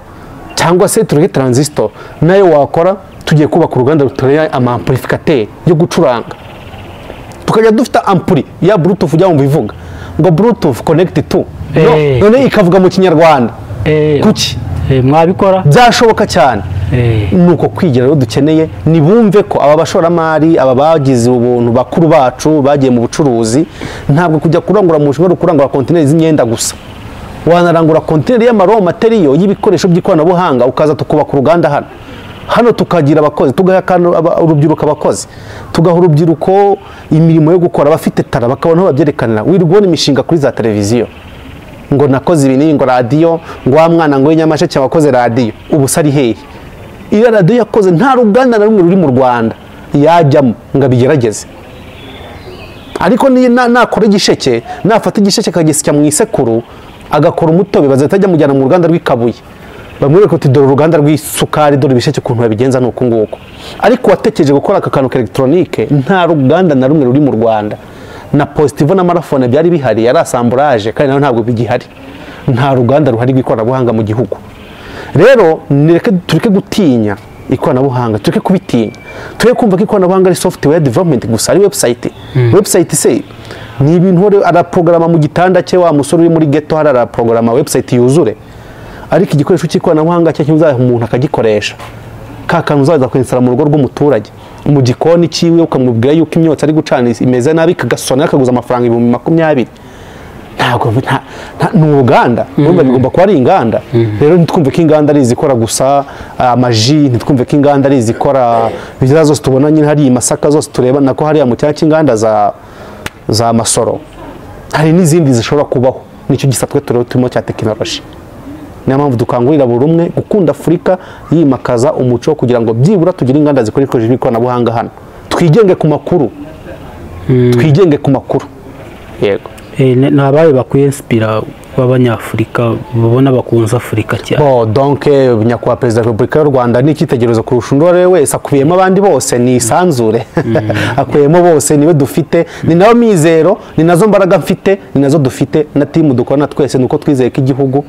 cyangwa se tureke transistor nayo wakora tugiye kubaka uruganda rutorera amamplificateur yo gucuranga. tukajya dufite ampuri ya bluetooth ujya mu bivuga ngo bluetooth connect to none ikavuga mu kinyarwanda kuki mwabikora byashoboka cyane nuko kwigira rero dukeneye nibumve ko aba bashoramari aba bagize ubuntu bakuru bacu bagiye mu bucuruzi ntabwo kujya kurangura mu bushinwa kurangura kontineri z'imyenda gusa wanarangura kontineri y'amaro materiyo y'ibikoresho by'ikoranabuhanga ukaza tukubaka uruganda hano tukagira abakozi tugaha urubyiruko abakozi tugaha urubyiruko imirimo yo gukora abafite tara bakabona aho babyerekanira wirubona imishinga kuri za televiziyo ngo nakoze ibinini ngo radiyo ngo wa mwana ngo Nyamasheke wakoze radiyo ubu sari hehe iyo radiyo yakoze nta ruganda na rumwe ruri mu Rwanda yajyamo ngo abigerageze ariko nakora igisheke nafata igisheke akagisya mu isekuru agakora umutobe bazahita ajya mujyana mu ruganda rw'Ikabuye bamwereka uti dore uruganda rw'isukari dore ibisheke ukuntu babigenza nuko nguko ariko watekereje gukora aka kantu ka electronique nta ruganda na rumwe ruri mu Rwanda na Positivo na Marafone byari bihari yari asamburaje kandi naho ntabwo bigihari nta ruganda ruhari rw'ikoranabuhanga mu gihugu rero tureke gutinya ikoranabuhanga tureke kubitinya tureke kumva ko ikoranabuhanga ari software development gusa ari website se ni ibintu araprograma mu gitanda cye wa musore uri muri ghetto hari araprograma website yuzure ariko igikoresho cy'ikoranabuhanga cyo kizaha umuntu akagikoresha kakantu uzaza kwensara mu rugo rw'umuturage mu gikoni cyiwe ukamubwira yuko imyotsi ari gucana imeze nabi kagasona akaguza amafaranga 20,000 ntabwo ni uruganda urumva bigomba kuba ari inganda rero ntitwumve ko inganda ari izikora gusa amaji ntitwumve ko inganda ari izikora bizira zose tubona nyine hari Masaka zose tureba nako hariya mu cyanya cy'inganda za Masoro hari n'izindi zishobora kubaho nicyo gisatwe turimo cya tekinoloji niyo mpamvu dukangurira buri umwe gukunda Afurika yimakaza umuco kugira ngo byibura tugire inganda zikora ibikoresho by'ikoranabuhanga hano twigenge ku makuru yego nabaye bakwiye inspira b'abanyafurika babona bakunze Afurika cyane donc nyakubahwa perezida wa Repubulika y'u Rwanda ni icyitegererezo kurusha undi uwo wese akubiyemo abandi bose ni isanzure akubiyemo bose niwe dufite ni nayo mizero ni nazo mbaraga mfite ni nazo dufite na timu dukorana twese nuko twizeye ko igihugu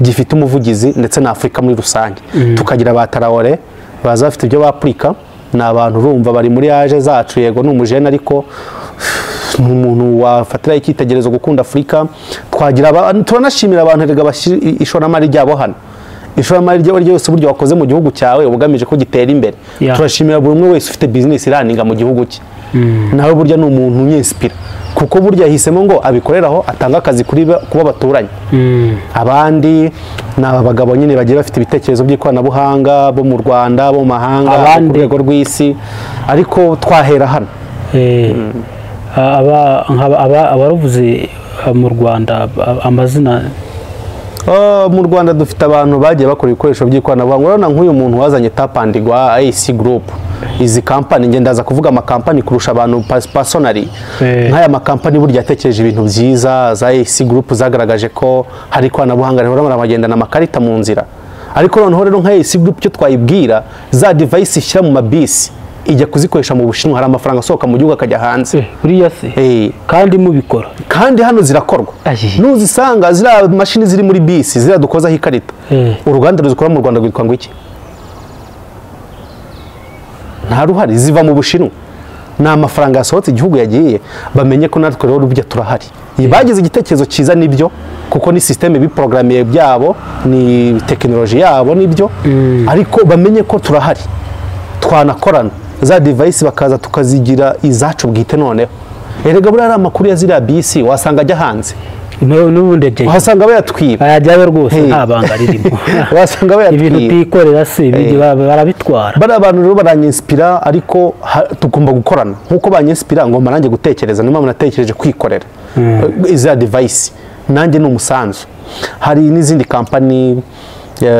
gifite umuvugizi ndetse na Afurika muri rusange tukagira ba Traoré baza bafite ibyo bapurika ni abantu urumva bari muri age zacu yego ni umujene ariko ni umuntu wafatira icyitegererezo gukunda Afurika twagira turanashimira abantu rega ishoramari ryabo hano ishoramari ryose buryo wakoze mu gihugu cyawe ubugamije ko gitera imbere turashimira buri umwe wese ufite business iraninga mu gihugu cye nawe burya ni umuntu unyinspira kuko burya yahisemo ngo abikoreraho atanga akazi kuba baturanye abandi ni abagabo nyine bagiye bafite ibitekerezo by'ikoranabuhanga bo mu Rwanda bo mu mahanga ku rwego rw'isi ariko twahera hano abaruvuze mu Rwanda amazina mu Rwanda dufite abantu bagiye bakora ibikoresho by'ikoranabuhanga urabona nk'uyu muntu wazanye Tapandigwa AC Group izi kampani ngendaza kuvuga amakampani kurusha abantu personally nk'aya makampani burya yatekereje ibintu byiza za AC Group zagaragaje ko hari ikoranabuhanga rero barabagendana amakarita mu nzira ariko noneho rero nka AC Group cyo twayibwira za device ishyira mu mabisi ijya kuzikoresha mu Bushinwa hari amafaranga asohoka mu gihugu akajya hanze buriya se kandi mubikora kandi hano zirakorwa nuzisanga zira mashini ziri muri bisi zira dukozaho ikarita uruganda ruzikora mu Rwanda rwitwa ngo iki nta ruhari ziva mu Bushinwa ni amafaranga yasohotse igihugu yagiye bamenye ko natwe rero burya turahari bagize igitekerezo cyiza nibyo kuko ni systeme biprogramiye byabo ni tekinoloji yabo nibyo ariko bamenye ko turahari twanakorana za device bakaza tukazigira izacu bwite noneho erega buriya ari amakuru ya ziriya bisi wasanga ajya hanze n'ubundi wasanga bayatwiba ayajyayo rwose nta banga ririmo wasanga bayatwiba ibintu twikorera se barabitwara bari abantu rero baranyispira ariko tugomba gukorana nkuko banyispira ngomba nanjye gutekereza niyo mpamvu natekereje kwikorera iza device nanjye ni umusanzu hari n'izindi kampani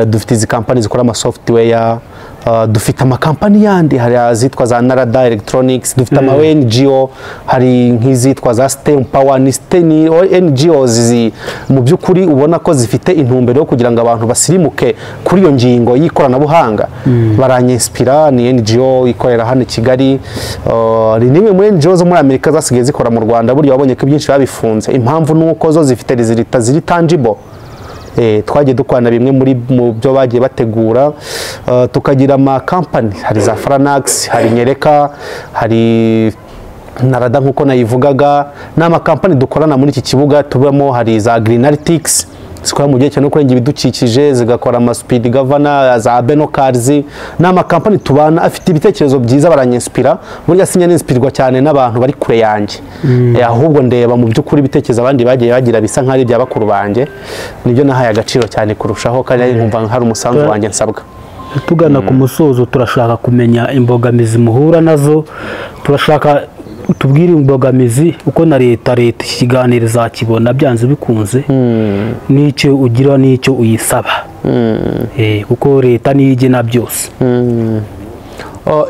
dufite izi kampani zikora ama software dufite amakampani yandi hari azitwa za Narada Electronics dufite ama NGO hari nk'izitwa za Stem Power ni NGOs mu by'ukuri ubona ko zifite intumbero yo kugira ngo abantu basirimuke kuri iyo ngingo y'ikoranabuhanga baranyinspira ni NGO ikorera hano i Kigali nimwe muri NGO zo muri Amerika zasigaye zikora mu Rwanda buryo wabonye ko byinshi babifunze impamvu nuko zo zifite resulta ziri tangible twagiye dukorana bimwe mu byo bagiye bategura tukagira ama company hari za Franax hari Nyereka hari na rada nk'uko nayivugaga, ni amakampani dukorana muri iki kibuga tubamo. Hari za Greenaritics zikora mu gihe no kurengera ibidukikije, zigakora ama speed governor, za Beno Cars. Ni amakampani tubana afite ibitekerezo byiza, baranyinspira. Burya sinya ninspirwa cyane n'abantu bari kure yanjye, ahubwo ndeba mu by'ukuri ibitekerezo abandi bagiye bagira bisa nk'ari bya bakuru banjye, nibyo nahaye agaciro cyane kurushaho, kandi nkumva hari umusanzu wanjye nsabwa. Tugana ku musozo, turashaka kumenya imbogamizi muhura nazo, turashaka tubwire imbogamizi uko na leta ikiganiro zakibona byanze bikunze, n'icyo ugira n'icyo uyisaba, kuko leta niyo igena byose.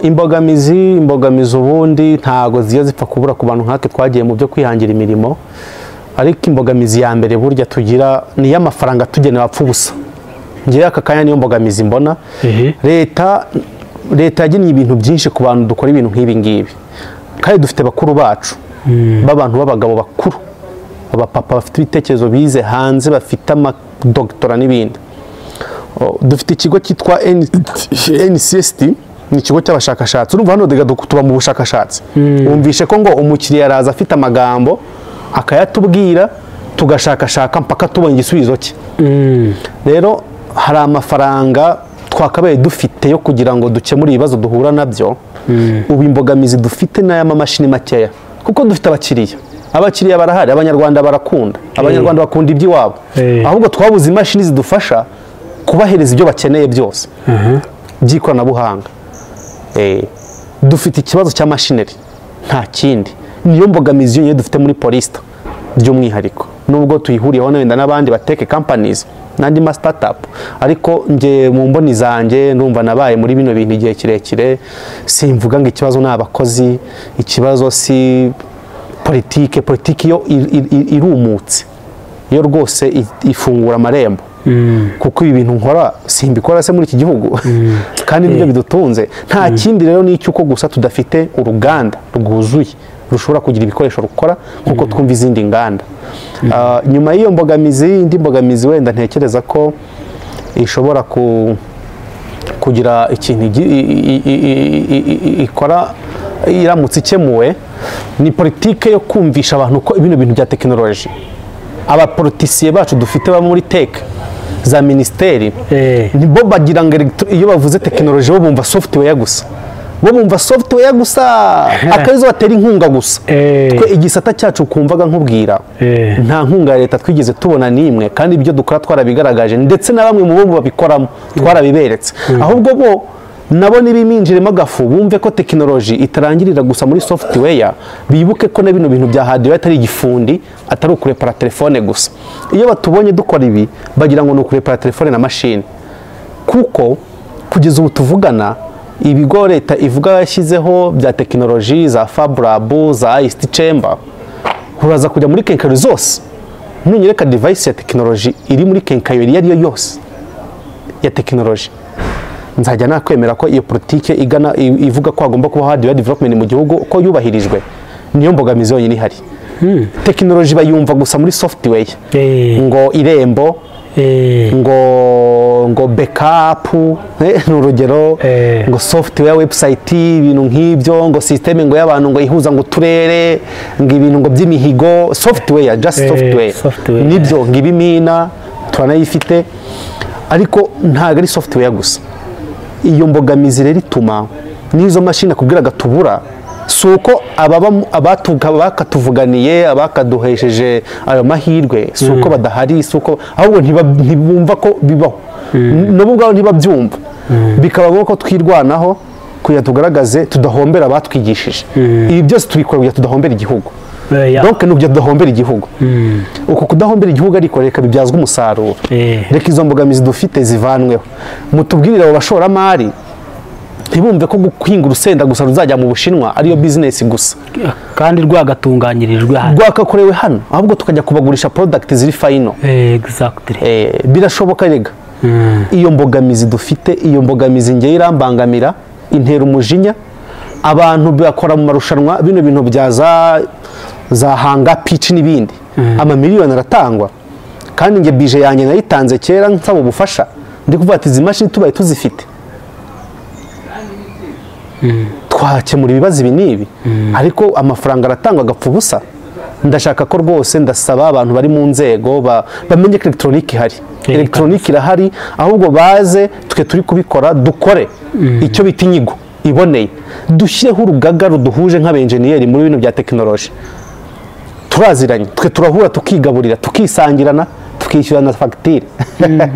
Imbogamizi ubundi ntago ziya zipfa kubura ku bantu nkatwe twagiye mu byo kwihangira imirimo, ariko imbogamizi ya mbere burya tugira ni y'amafaranga tugenewe apfa ubusa. Ngiye aka kanya niyo mbogamizi mbona. Leta yagennye ibintu byinshi ku bantu dukora ibintu nk'ibi ngibi, kandi dufite bakuru bacu b'abantu b'abagabo bakuru, abapapa bafite ibitekerezo bize hanze, bafite amadoktora n'ibindi. Dufite ikigo cyitwa NCST, ni ikigo cy'abashakashatsi. Urumva hano tuba mu bushakashatsi. Wumvishe ko ngo umukiriya araza afite amagambo akayatubwira, tugashakashaka mpaka tubonye igisubizo cye. Rero hari amafaranga twakabaye dufite yo kugira ngo dukemure ibibazo duhura nabyo. Ubu imbogamizi dufite n'ay'amamashini makeya, kuko dufite abakiriya barahari, abanyarwanda barakunda, abanyarwanda bakunda iby'iwabo, ahubwo twabuze imashini zidufasha kubahereza ibyo bakeneye byose by'ikoranabuhanga. Dufite ikibazo cy'amashineri, nta kindi. Niyo mbogamizi yonyine dufite muri Polista by'umwihariko, nubwo tuyihuriyeho wenda n'abandi bateke companies n'andi ma startup, ariko nge mu mboni zanjye ndumva nabaye muri bino bintu igihe kirekire. Simvuga ngo ikibazo ni abakozi, ikibazo si politiki yo irumutse, yo rwose ifungura amarembo, kuko ibi bintu nkora simbikora se muri iki gihugu, kandi nibyo bidutunze. Nta kindi rero ni icyuko gusa tudafite uruganda rwuzuye rushobora kugira ibikoresho rukora nkuko twumva izindi nganda. Nyuma y'iyo mbogamizi, indi mbogamizi wenda ntekereza ko ishobora kugira ikintu ikora iramutse ikemuwe, ni politike yo kumvisha abantu ko ibino bintu bya tekinoloji, abapolitisiye bacu dufite baba muri tech za ministeri, nibo bagira ngo iyo bavuze tekinoloji bo bumva software gusa, akarizo batera inkunga gusa. Twe igisata cyacu kumvaga nkubwira, nta nkunga ya leta twigeze tubona n'imwe, kandi ibyo dukora twarabigaragaje, ndetse na bamwe mu bo babikoramo twarabiberetse. Ahubwo bo nabo nibiminjiremo agafu, bumve ko tekinoloji itarangirira gusa muri software, bibuke ko na bino bintu bya hardware atari igifundi, atari ukurepara telefone gusa. Iyo batubonye dukora ibi bagira ngo ni ukurepara telefone na mashini, kuko kugeza ubu tuvugana ibigo leta ivuga yashyizeho bya tekinoloji za Fab Lab, za ICT Chamber, uraza kujya muri kenkayori zose nunyereka device ya tekinoloji iri muri kenkayori iyo yose ya tekinoloji, nzajya nakwemera ko iyo politike igana ivuga ko hagomba kuba hardware development mu gihugu ko yubahirijwe. Niyo mbogamizi yonyine ihari. Tekinoloji bayumva gusa muri software, ngo irembo, ngo backup, n'urugero, ngo software website, ibintu nk'ibyo, ngo system ngo y'abantu ngo ihuza ngo turere, ngo ibintu ngo by'imihigo, software, just software. Nibyo ngibimina turanayifite, ariko ntago ari software gusa. Iyo mbogamizi rero ituma n'izo mashini akubwiraga tubura, suko abakatuvuganiye, abakaduhesheje ayo mahirwe, suko badahari, suko ahubwo ntibumva ko bibaho, nabo ubwabo ntibabyumva, bikaba ngombwa ko twirwanaho kugira tugaragaze tudahombera abatwigishije. Ibi byose tubikora kugira tudahombera igihugu, donc ni kugira tudahombera igihugu. Uko kudahombera igihugu ariko reka bibyazwa umusaruro, reka izo mbogamizi dufite zivanweho. Mutubwirire abo bashoramari ntibumve ko guhinga urusenda gusa ruzajya mu Bushinwa ariyo business gusa, kandi rwagatunganyirijwe hano, rwakakorewe hano, ahubwo tukajya kubagurisha product ziri final. Exactly. Birashoboka rega. Iyo mbogamizi dufite, iyo mbogamizi ngiye irambangamira, intera umujinya. Abantu bakora mu marushanwa bino bintu bya za hanga pitch n'ibindi, amamiliyoni aratangwa, kandi nge bije yanjye nayitanze kera nsaba ubufasha, ndi kuvuga ati izi mashini tubaye tuzifite twakemura ibibazo ibi n'ibi ariko amafaranga aratangwa agapfa ubusa. Ndashaka ko rwose ndasaba abantu bari mu nzego bamenye ko elegitoronike ihari, elegitoronike irahari, ahubwo baze twe turi kubikora dukore icyo bita inyigo iboneye, dushyireho urugaga ruduhuje nk'abenjeniyeri muri bino bya tekinoloji. Turaziranye, twe turahura tukigaburira tukisangirana tukishyurana fagitire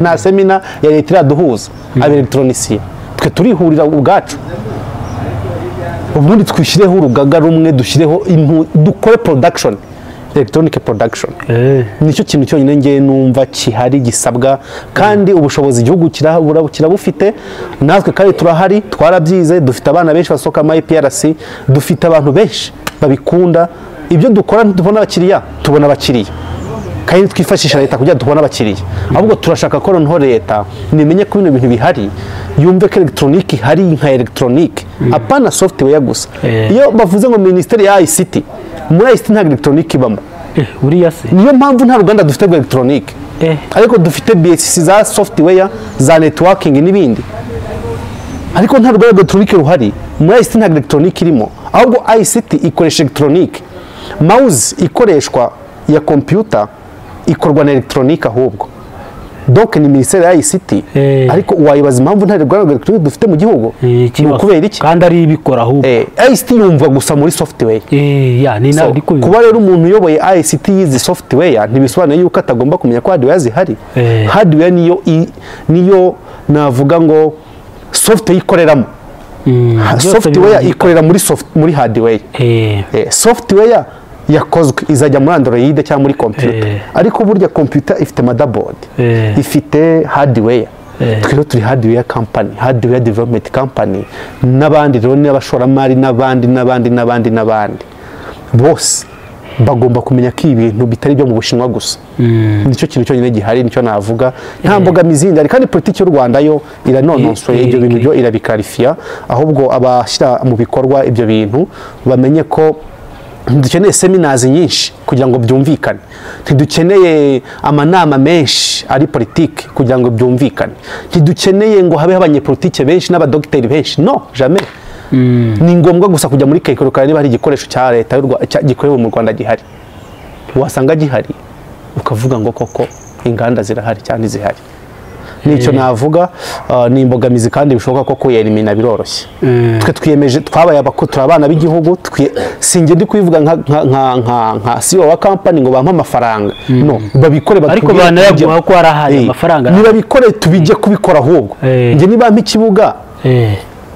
nta semina ya leta iraduhuza abelegitoronisiye, twe turihurira ubwacu, ubundi twishyireho urugaga rumwe, dushyireho dukore production, electronic production. Nicyo kintu cyonyine ngiye numva kihari gisabwa, kandi ubushobozi igihugu kirabufite, natwe kandi turahari, twarabyize, dufite abana benshi basohoka muri IPRC, dufite abantu benshi babikunda. Ibyo dukora ntitubona abakiriya, tubona abakiriya, kandi twifashisha leta kugira tubone abakiriya. Ahubwo turashaka ko noneho leta nimenye ko bino bintu bihari, yumve ko elegitoronike ihari nka elegitoronike, apana software gusa. Iyo bavuze ngo minisiteri ya ICT, muri ICT nta elegitoronike ibamo. Uriya se niyo mpamvu nta ruganda dufite rwa elegitoronike, ariko dufite BSC za software za networking n'ibindi, ariko nta ruganda rwa elegitoronike ruhari. Muri ICT nta elegitoronike irimo, ahubwo ICT ikoresha elegitoronike. Mouse ikoreshwa ya computer ikorwa na elegitoronike ahubwo. Donc ni minisiteri ya ICT, ariko wayibaza impamvu nta ruganda rwa elegitoronike dufite mu gihugu, kubera iki? Kandi ari ibikora ahubwo ICT yumva gusa muri software. Kuba rero umuntu uyoboye ICT yizi software ntibisobanuye yuko atagomba kumenya ko hardware zihari. Hardware niyo navuga ngo software ikoreramo. Software ikorera muri hardware. Software yakozwe izajya muri Android cyangwa muri computer, ariko burya computer ifite motherboard, ifite hardware. Twero turi hardware company, hardware development company, n'abandi rero n'abashoramari n'abandi bose bagomba kumenya ko ibintu bitari byo mu Bushinwa gusa. Nicyo kintu cyonyine gihari, nicyo navuga. Nta mbogamizi zindi, kandi politiki y'u Rwanda yo iranononsoye ibyo bintu byo irabikarifiya, ahubwo abashyira mu bikorwa ibyo bintu bamenye ko dukeneye seminars nyinshi kugira ngo byumvikane, ntidukeneye amanama menshi ari politiki kugira ngo byumvikane, ntidukeneye ngo habeho abanyepolitike benshi n'abadogiteri benshi, no jamais. Ni ngombwa gusa kujya muri kekurukana niba hari igikoresho cya leta gikorewe mu Rwanda gihari, wasanga gihari ukavuga ngo koko inganda zirahari cyane zihari. Nicyo navuga, ni imbogamizi kandi bishoboka ko kuyelimina biroroshye. Twe twiyemeje, twabaye abakotura abana b'igihugu, singe ndi kubivuga nka CEO wa company ngo bampa amafaranga, no, babikore ariko banayaguha ko arahaye amafaranga, nibabikore tubijye kubikora ahubwo. Nge niba mpa ikibuga,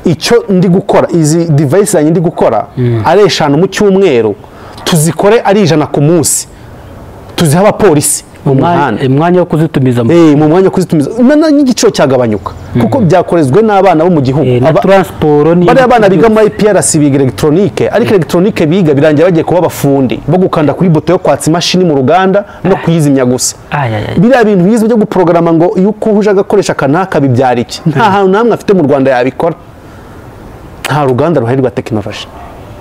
icyo ndi gukora, izi device zanjye ndi gukora ari 5 mu cyumweru, tuzikore ari 100 ku munsi, tuziha abapolisi mu mwanya wo kuzitumiza mu mwanya wo kuzitumiza, n'igiciro cyagabanyuka kuko byakorezwe n'abana bo mu gihugu. Transport bari abana biga muri IPRC biga electronique, ariko electronique biga birangira bagiye kuba abafundi bo gukanda kuri buto yo kwatsa imashini mu ruganda no kuyizimya gusa. Biriya bintu bize byo guprograma ngo iyo ukuhuje agakoresha kanaka bibyara iki, nta hantu namwe afite mu Rwanda yabikora. Nta ruganda ruhari rwa tekinoloji.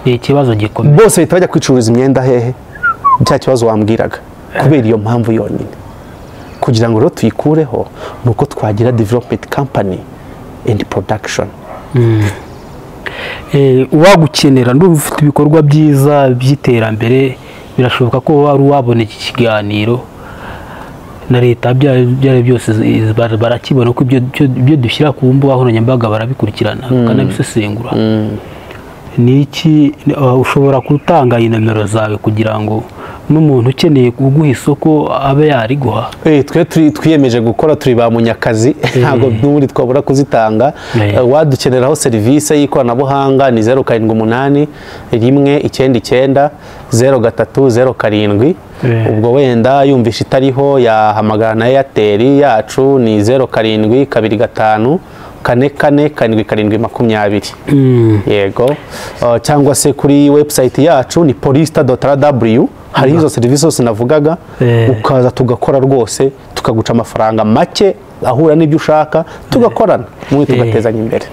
Ikibazo gikomeye, bose bahita bajya kwicururiza imyenda hehe, cya kibazo wambwiraga. Kubera iyo mpamvu yonyine, kugira ngo rero tuyikureho nuko twagira development company and production. Uwagukenera ndumva ufite ibikorwa byiza by'iterambere, birashoboka ko wari wabona iki kiganiro na leta byari byose barakibona ko ibyo dushyira ku mbuga nkoranyambaga barabikurikirana bakanabisesengura. Niki ushobora gutanga inomero zawe kugira ngo n'umuntu ukeneye kuguha isoko abe yariguha? Twe twiyemeje gukora, turi ba munyakazi, ntabwo n'ubundi twabura kuzitanga. Wadukeneraho serivisi y'ikoranabuhanga ni 078 199 0307. Ubwo wenda yumvisha itariho yahamagara na Airtel yacu ni 0725 44 yego, cyangwa se kuri website yacu ni polista.rw, hari izo serivisi zose navugaga, ukaza tugakora rwose, tukaguca amafaranga make ahura n'ibyo ushaka, tugakorana mwe tugatezanya imbere.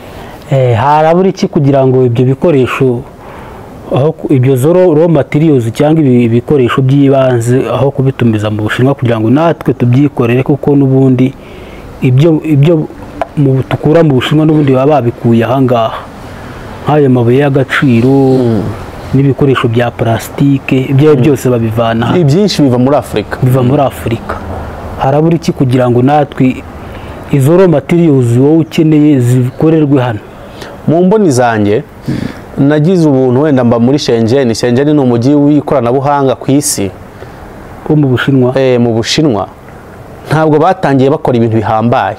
Harabura iki kugira ngo ibyo bikoresho, aho ibyo raw materials cyangwa ibikoresho by'ibanze aho kubitumiza mu Bushinwa, kugira ngo natwe tubyikorere, kuko n'ubundi ibyo tukura mu Bushinwa n'ubundi baba babikuye ahangaha. nk'ayo mabuye y'agaciro n'ibikoresho bya plastique ibyo byose babivana ibyinshi biva muri Afurika harabura iki kugira ngo natwe izo raw materials wowe ukeneye zikorerwe hano? Mu mboni zanjye nagize ubuntu wenda mba muri Shenzhen ni umujyi w'ikoranabuhanga ku isi wo mu Bushinwa. Mu Bushinwa ntabwo batangiye bakora ibintu bihambaye,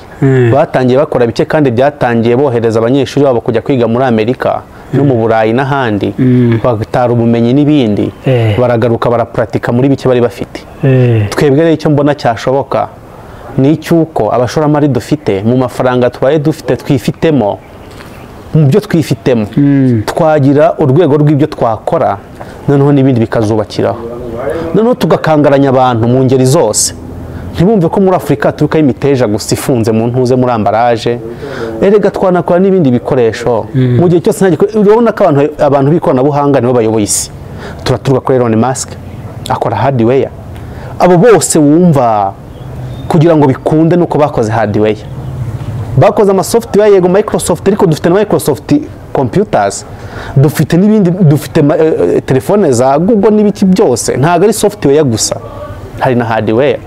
batangiye bakora bike kandi byatangiye bohereza abanyeshuri babo kujya kwiga muri Amerika no mu Burayi n'ahandi bagatara ubumenyi n'ibindi baragaruka barapuratika muri bike bari bafite. Twebwe rero icyo mbona cyashoboka ni icyuko abashoramari dufite mu mafaranga tubaye dufite twifitemo mu byo twifitemo twagira urwego rw'ibyo twakora noneho n'ibindi bikazubakiraho, noneho tugakangaranya abantu mu ngeri zose. Ntibumve ko muri Afurika turukaho imiteja gusa ifunze mu ntuze muri ambaraje, erega twanakora n'ibindi bikoresho mu gihe cyose. Urabona ko abantu b'ikoranabuhanga nibo bayoboye isi. Turaturuka kuri Elon Musk akora hardware, abo bose wumva kugira ngo bikunde nuko bakoze hardware, bakoze ama software yego Microsoft, ariko dufite na Microsoft computers, dufite n'ibindi, dufite telefone za Google n'ibiki byose. Ntabwo ari software gusa, hari na hardware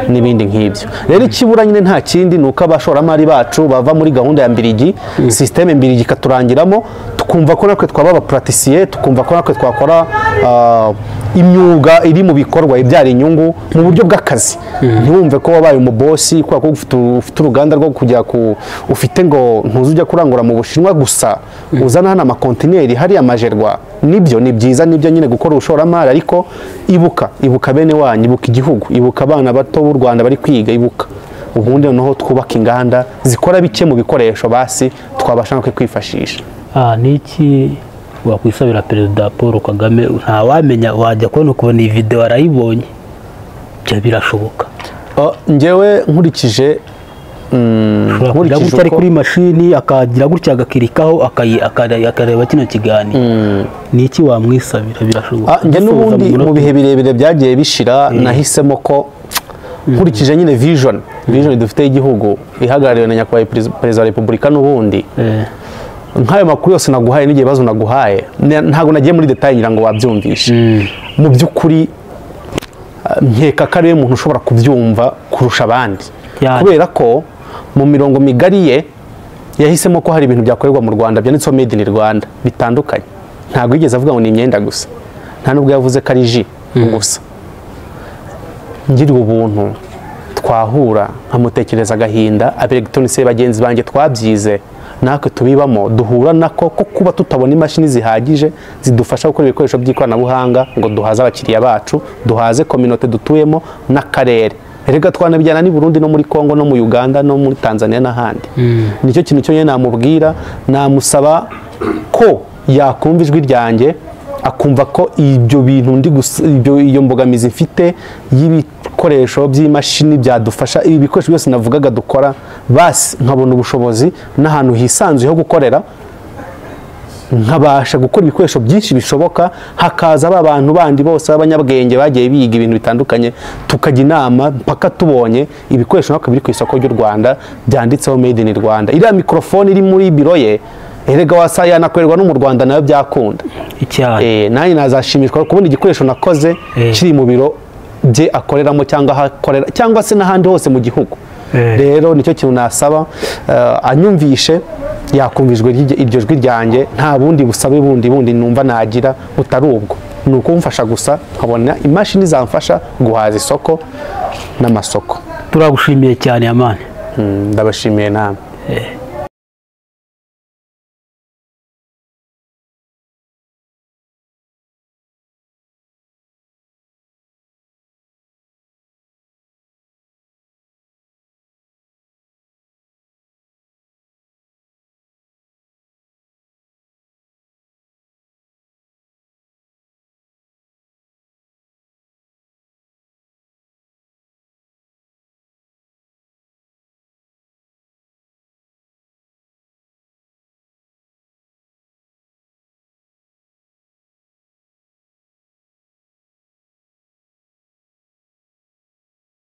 n'ibindi nk'ibyo. Rero ikibura nyine nta kindi nuko abashoramari bacu bava muri gahunda ya Mbirigi, systeme Mbirigi katurangiramo, tukumva ko natwe twaba abapraticien, tukumva ko natwe twakora imyuga iri mu bikorwa ibyara inyungu mu buryo bw'akazi. Ntiwumve ko wabaye umubosi kwa ko ufite uruganda rwo kujya ufite ngo ntuzujya kurangura mu Bushinwa gusa, uzana hana amakontineri hari amajerwa. Nibyo ni byiza, nibyo nyine gukora ubushoramari, ariko ibuka bene wanyu, ibuka igihugu, ibuka abana bato b'u Rwanda bari kwiga, ibuka ubundi noneho twubaka inganda zikora bike mu bikoresho basi twabasha no kwifashisha. Niki wakwisabira Perezida Paul Kagame? Ntawamenya, wajya kubona iyi video arayibonye, byo birashoboka. Njyewe nkurikije ari kuri mashini akagira gutya agakirikaho akareba kino kiganiro, niki wamwisabira? Birashoboka. Njye n'ubundi mu bihe birebire byagiye bishira nahisemo ko nkurikije nyine vision dufite y'igihugu ihagarariwe na nyakubahwa Perezida wa Repubulika, n'ubundi nk'ayo makuru yose naguhaye n'igihe bazo naguhaye ntabwo nagiye muri detail ngira ngo wabyumvishe. Mu by'ukuri nkeka ko ariwe muntu ushobora kubyumva kurusha abandi, kubera ko mu mirongo migari ye yahisemo ko hari ibintu byakorerwa mu Rwanda byanditseho made in Rwanda bitandukanye. Ntabwo yigeze avuga ngo ni imyenda gusa, nta nubwo yavuze ko ari ji gusa. Ngiri ubuntu twahura nkamutekereza agahinda, abelectronise bagenzi banjye twabyize natwe tubibamo, duhura nako ko kuba tutabona imashini zihagije zidufasha gukora ibikoresho by'ikoranabuhanga ngo duhaze abakiriya bacu, duhaze community dutuyemo n'akarere. Erega twanabijyana ni Burundi no muri Kongo no mu Uganda no muri Tanzania n'ahandi. Nicyo kintu cyo namubwira, namusaba ko yakumva ijwi ryanjye, akumva ko ibyo bintu iyo mbogamizi mfite y'ibikoresho by'imashini byadufasha, ibi bikoresho byose navugaga dukora, basi nkabona ubushobozi n'ahantu hisanzuye ho gukorera, nkabasha gukora ibikoresho byinshi bishoboka, hakaza abantu bandi bose b'abanyabwenge bagiye biga ibintu bitandukanye, tukajya inama mpaka tubonye ibikoresho nako biri ku isoko ry'u Rwanda byanditseho made in Rwanda. Iriya mikrofone iri muri biro ye, erega wasa yanakorerwa no mu Rwanda nayo byakunda. Nanjye nazashimishwa kubona igikoresho nakoze kiri mu biro bye akoreramo cyangwa se n'ahandi hose mu gihugu. Rero nicyo kintu nasaba, anyumvishe, yakumvijwe iryo jwi ryanjye, nta bundi busabe bundi numva nagira butari ubwo, ni ukumfasha gusa nkabona imashini zamfasha guhaza isoko n'amasoko. Turagushimiye cyane Amani. Ndabashimiye namwe.